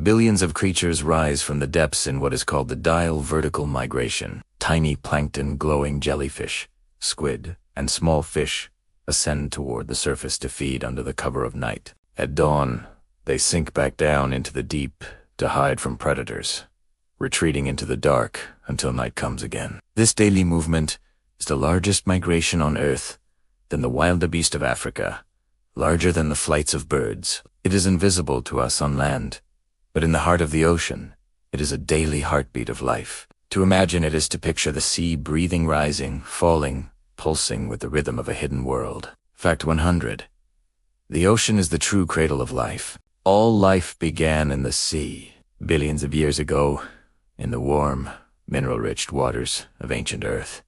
billions of creatures rise from the depths in what is called the diel vertical migration. Tiny plankton, glowing jellyfish, squid, and small fish ascend toward the surface to feed under the cover of night. At dawn, they sink back down into the deep to hide from predators, retreating into the dark until night comes again. This daily movement is the largest migration on Earth than the wildebeest of Africa, larger than the flights of birds. It is invisible to us on land, but in the heart of the ocean, it is a daily heartbeat of life. To imagine it is to picture the sea breathing, rising, falling, pulsing with the rhythm of a hidden world. Fact 100. The ocean is the true cradle of life. All life began in the sea, billions of years ago, in the warm, mineral-rich waters of ancient Earth.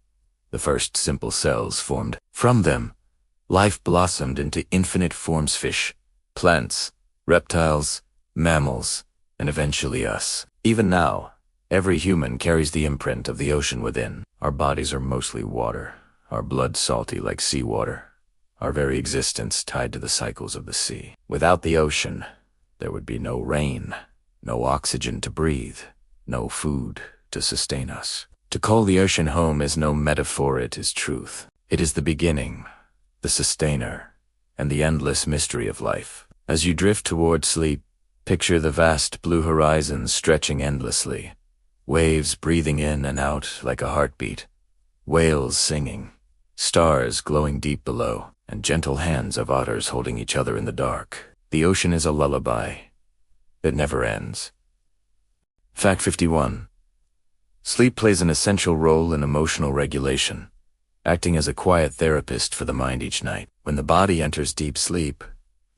The first simple cells formed. From them, life blossomed into infinite forms: fish, plants, reptiles, mammals, and eventually us. Even now, every human carries the imprint of the ocean within. Our bodies are mostly water, our blood salty like seawater, our very existence tied to the cycles of the sea. Without the ocean, there would be no rain, no oxygen to breathe, no food to sustain us. To call the ocean home is no metaphor, it is truth. It is the beginning, the sustainer, and the endless mystery of life. As you drift toward sleep, picture the vast blue horizon stretching endlessly, waves breathing in and out like a heartbeat, whales singing, stars glowing deep below, and gentle hands of otters holding each other in the dark. The ocean is a lullaby that never ends. Fact 51. Sleep plays an essential role in emotional regulation, acting as a quiet therapist for the mind each night. When the body enters deep sleep,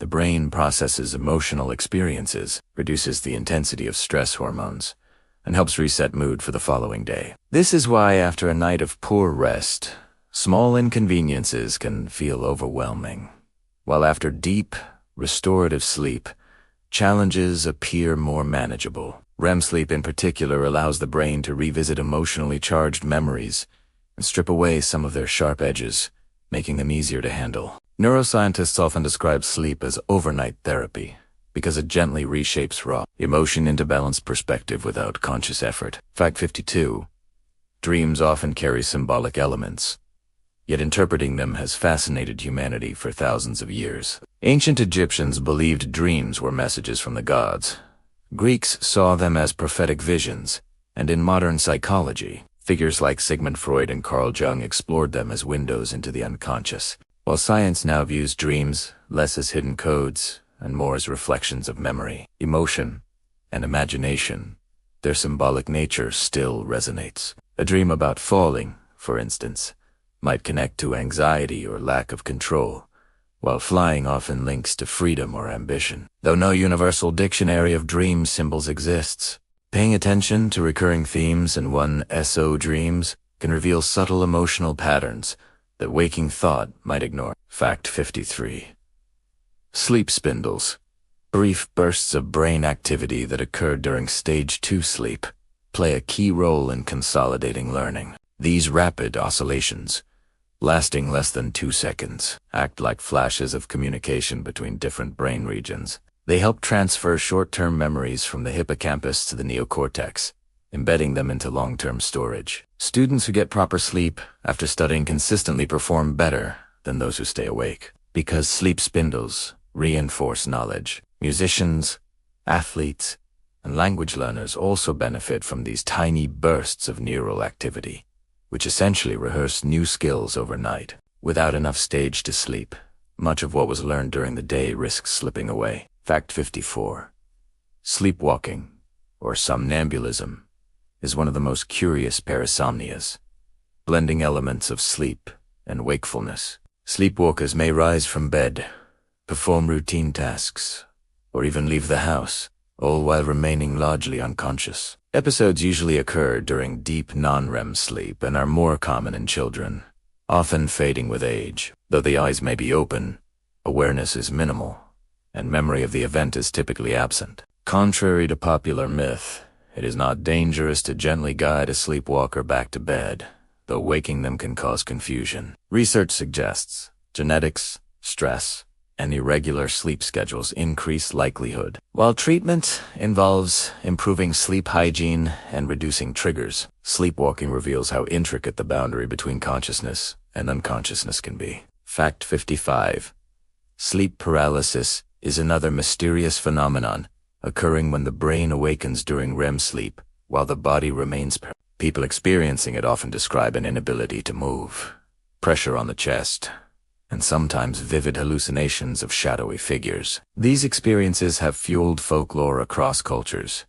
the brain processes emotional experiences, reduces the intensity of stress hormones, and helps reset mood for the following day. This is why after a night of poor rest, small inconveniences can feel overwhelming, while after deep, restorative sleep, challenges appear more manageable. REM sleep in particular allows the brain to revisit emotionally charged memories and strip away some of their sharp edges, making them easier to handle. Neuroscientists often describe sleep as overnight therapy because it gently reshapes raw emotion into balanced perspective without conscious effort. Fact 52. Dreams often carry symbolic elements, yet interpreting them has fascinated humanity for thousands of years. Ancient Egyptians believed dreams were messages from the gods. Greeks saw them as prophetic visions, and in modern psychology, figures like Sigmund Freud and Carl Jung explored them as windows into the unconscious. While science now views dreams less as hidden codes and more as reflections of memory, emotion, and imagination, their symbolic nature still resonates. A dream about falling, for instance, might connect to anxiety or lack of control, while flying often links to freedom or ambition. Though no universal dictionary of dream symbols exists, paying attention to recurring themes in one's dreams can reveal subtle emotional patterns that waking thought might ignore. Fact 53. Sleep spindles, brief bursts of brain activity that occur during stage 2 sleep, play a key role in consolidating learning. These rapid oscillations, lasting less than 2 seconds, act like flashes of communication between different brain regions. They help transfer short-term memories from the hippocampus to the neocortex, embedding them into long-term storage. Students who get proper sleep after studying consistently perform better than those who stay awake, because sleep spindles reinforce knowledge. Musicians, athletes, and language learners also benefit from these tiny bursts of neural activity, which essentially rehearse new skills overnight. Without enough stage to sleep, much of what was learned during the day risks slipping away. Fact 54. Sleepwalking, or somnambulism, is one of the most curious parasomnias, blending elements of sleep and wakefulness. Sleepwalkers may rise from bed, perform routine tasks, or even leave the house, all while remaining largely unconscious. Episodes usually occur during deep non-REM sleep and are more common in children, often fading with age. Though the eyes may be open, awareness is minimal, and memory of the event is typically absent. Contrary to popular myth, it is not dangerous to gently guide a sleepwalker back to bed, though waking them can cause confusion. Research suggests genetics, stress, and irregular sleep schedules increase likelihood, while treatment involves improving sleep hygiene and reducing triggers. Sleepwalking reveals how intricate the boundary between consciousness and unconsciousness can be. Fact 55. Sleep paralysis is another mysterious phenomenon occurring when the brain awakens during REM sleep while the body remains paralyzed. People experiencing it often describe an inability to move, pressure on the chest, and sometimes vivid hallucinations of shadowy figures. These experiences have fueled folklore across cultures.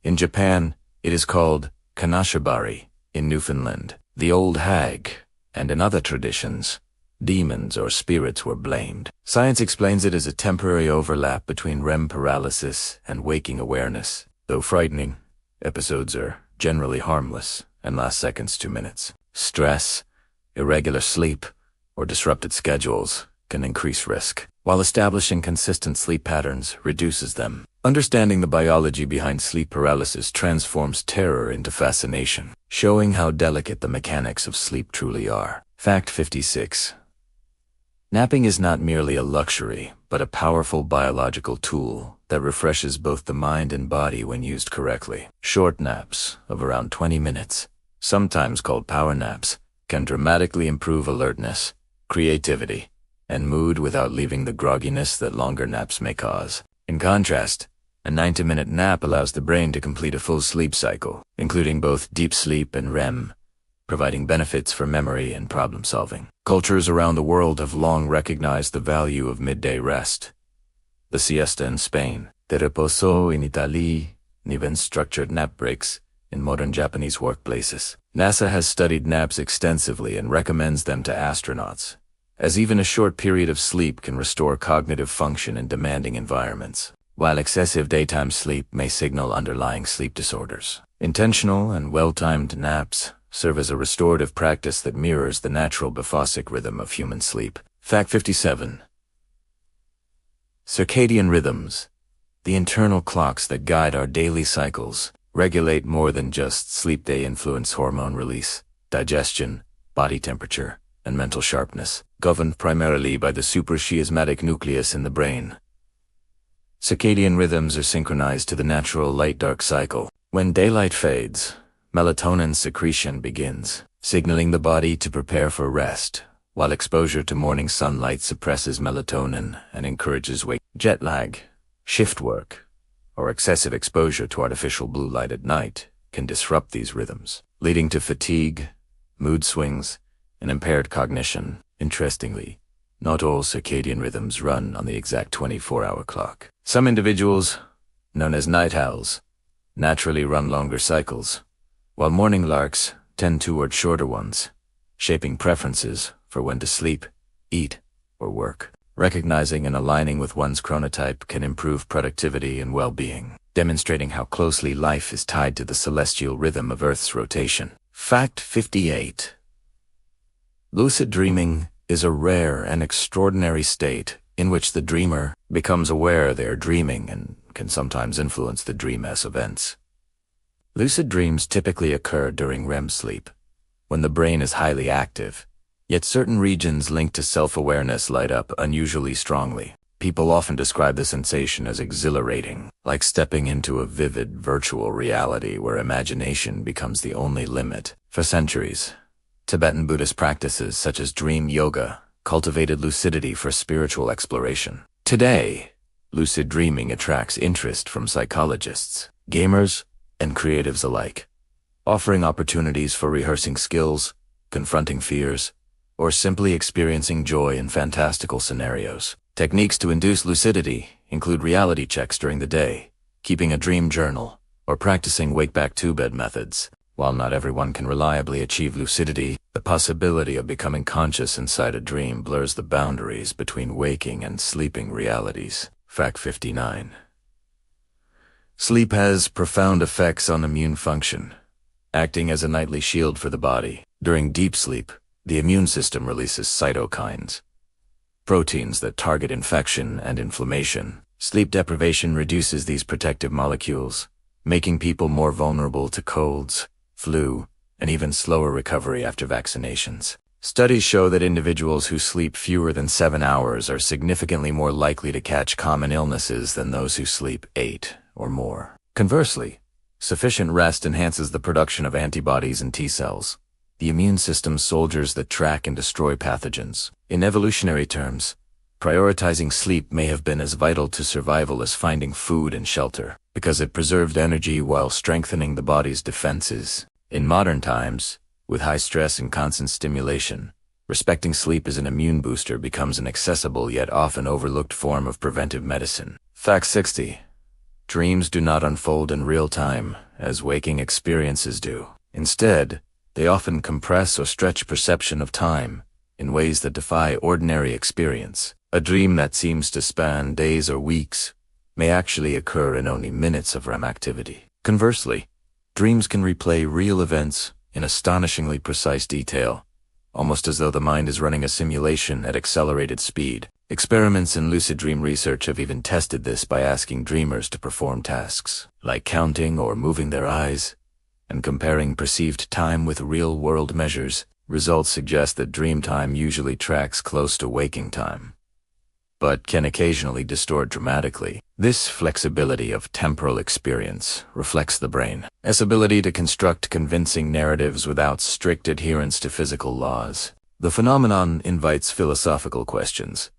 In Japan, it is called kanashibari. In Newfoundland, the old hag, and in other traditions, demons or spirits were blamed. Science explains it as a temporary overlap between REM paralysis and waking awareness. Though frightening, episodes are generally harmless and last seconds to minutes. Stress, irregular sleep, or disrupted schedules can increase risk, while establishing consistent sleep patterns reduces them. Understanding the biology behind sleep paralysis transforms terror into fascination, showing how delicate the mechanics of sleep truly are. Fact 56. Napping is not merely a luxury, but a powerful biological tool that refreshes both the mind and body when used correctly. Short naps of around 20 minutes, sometimes called power naps, can dramatically improve alertness, creativity, and mood without leaving the grogginess that longer naps may cause. In contrast, a 90-minute nap allows the brain to complete a full sleep cycle, including both deep sleep and REM, providing benefits for memory and problem-solving. Cultures around the world have long recognized the value of midday rest. The siesta in Spain, the reposo in Italy, and even structured nap breaks in modern Japanese workplaces. NASA has studied naps extensively and recommends them to astronauts, as even a short period of sleep can restore cognitive function in demanding environments, while excessive daytime sleep may signal underlying sleep disorders. Intentional and well-timed naps serve as a restorative practice that mirrors the natural biphasic rhythm of human sleep. Fact 57. Circadian rhythms, the internal clocks that guide our daily cycles, regulate more than just sleep. They influence hormone release, digestion, body temperature, and mental sharpness, governed primarily by the suprachiasmatic nucleus in the brain. Circadian rhythms are synchronized to the natural light-dark cycle. When daylight fades, melatonin secretion begins, signaling the body to prepare for rest, while exposure to morning sunlight suppresses melatonin and encourages wake. Jet lag, shift work, or excessive exposure to artificial blue light at night can disrupt these rhythms, leading to fatigue, mood swings, and impaired cognition. Interestingly, not all circadian rhythms run on the exact 24-hour clock. Some individuals, known as night owls, naturally run longer cycles, while morning larks tend toward shorter ones, shaping preferences for when to sleep, eat, or work. Recognizing and aligning with one's chronotype can improve productivity and well-being, demonstrating how closely life is tied to the celestial rhythm of Earth's rotation. Fact 58. Lucid dreaming is a rare and extraordinary state in which the dreamer becomes aware they are dreaming and can sometimes influence the dream-esque events. Lucid dreams typically occur during REM sleep, when the brain is highly active, yet certain regions linked to self-awareness light up unusually strongly. People often describe the sensation as exhilarating, like stepping into a vivid virtual reality where imagination becomes the only limit. For centuries, Tibetan Buddhist practices such as dream yoga cultivated lucidity for spiritual exploration. Today, lucid dreaming attracts interest from psychologists, gamers, and creatives alike, offering opportunities for rehearsing skills, confronting fears, or simply experiencing joy in fantastical scenarios. Techniques to induce lucidity include reality checks during the day, keeping a dream journal, or practicing wake-back-to-bed methods. While not everyone can reliably achieve lucidity, the possibility of becoming conscious inside a dream blurs the boundaries between waking and sleeping realities. Fact 59. Sleep has profound effects on immune function, acting as a nightly shield for the body. During deep sleep, the immune system releases cytokines, proteins that target infection and inflammation. Sleep deprivation reduces these protective molecules, making people more vulnerable to colds, flu, and even slower recovery after vaccinations. Studies show that individuals who sleep fewer than 7 hours are significantly more likely to catch common illnesses than those who sleep 8 or more. Conversely, sufficient rest enhances the production of antibodies and T cells, the immune system's soldiers that track and destroy pathogens. In evolutionary terms, prioritizing sleep may have been as vital to survival as finding food and shelter, because it preserved energy while strengthening the body's defenses. In modern times, with high stress and constant stimulation, respecting sleep as an immune booster becomes an accessible yet often overlooked form of preventive medicine. Fact 60. Dreams do not unfold in real time, as waking experiences do. Instead, they often compress or stretch perception of time in ways that defy ordinary experience. A dream that seems to span days or weeks may actually occur in only minutes of REM activity. Conversely, dreams can replay real events in astonishingly precise detail, almost as though the mind is running a simulation at accelerated speed. Experiments in lucid dream research have even tested this by asking dreamers to perform tasks like counting or moving their eyes, and comparing perceived time with real-world measures. Results suggest that dream time usually tracks close to waking time, but can occasionally distort dramatically. This flexibility of temporal experience reflects the brain's ability to construct convincing narratives without strict adherence to physical laws. The phenomenon invites philosophical questions.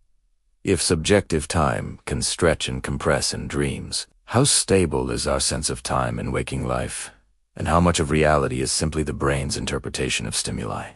If subjective time can stretch and compress in dreams, how stable is our sense of time in waking life? And how much of reality is simply the brain's interpretation of stimuli?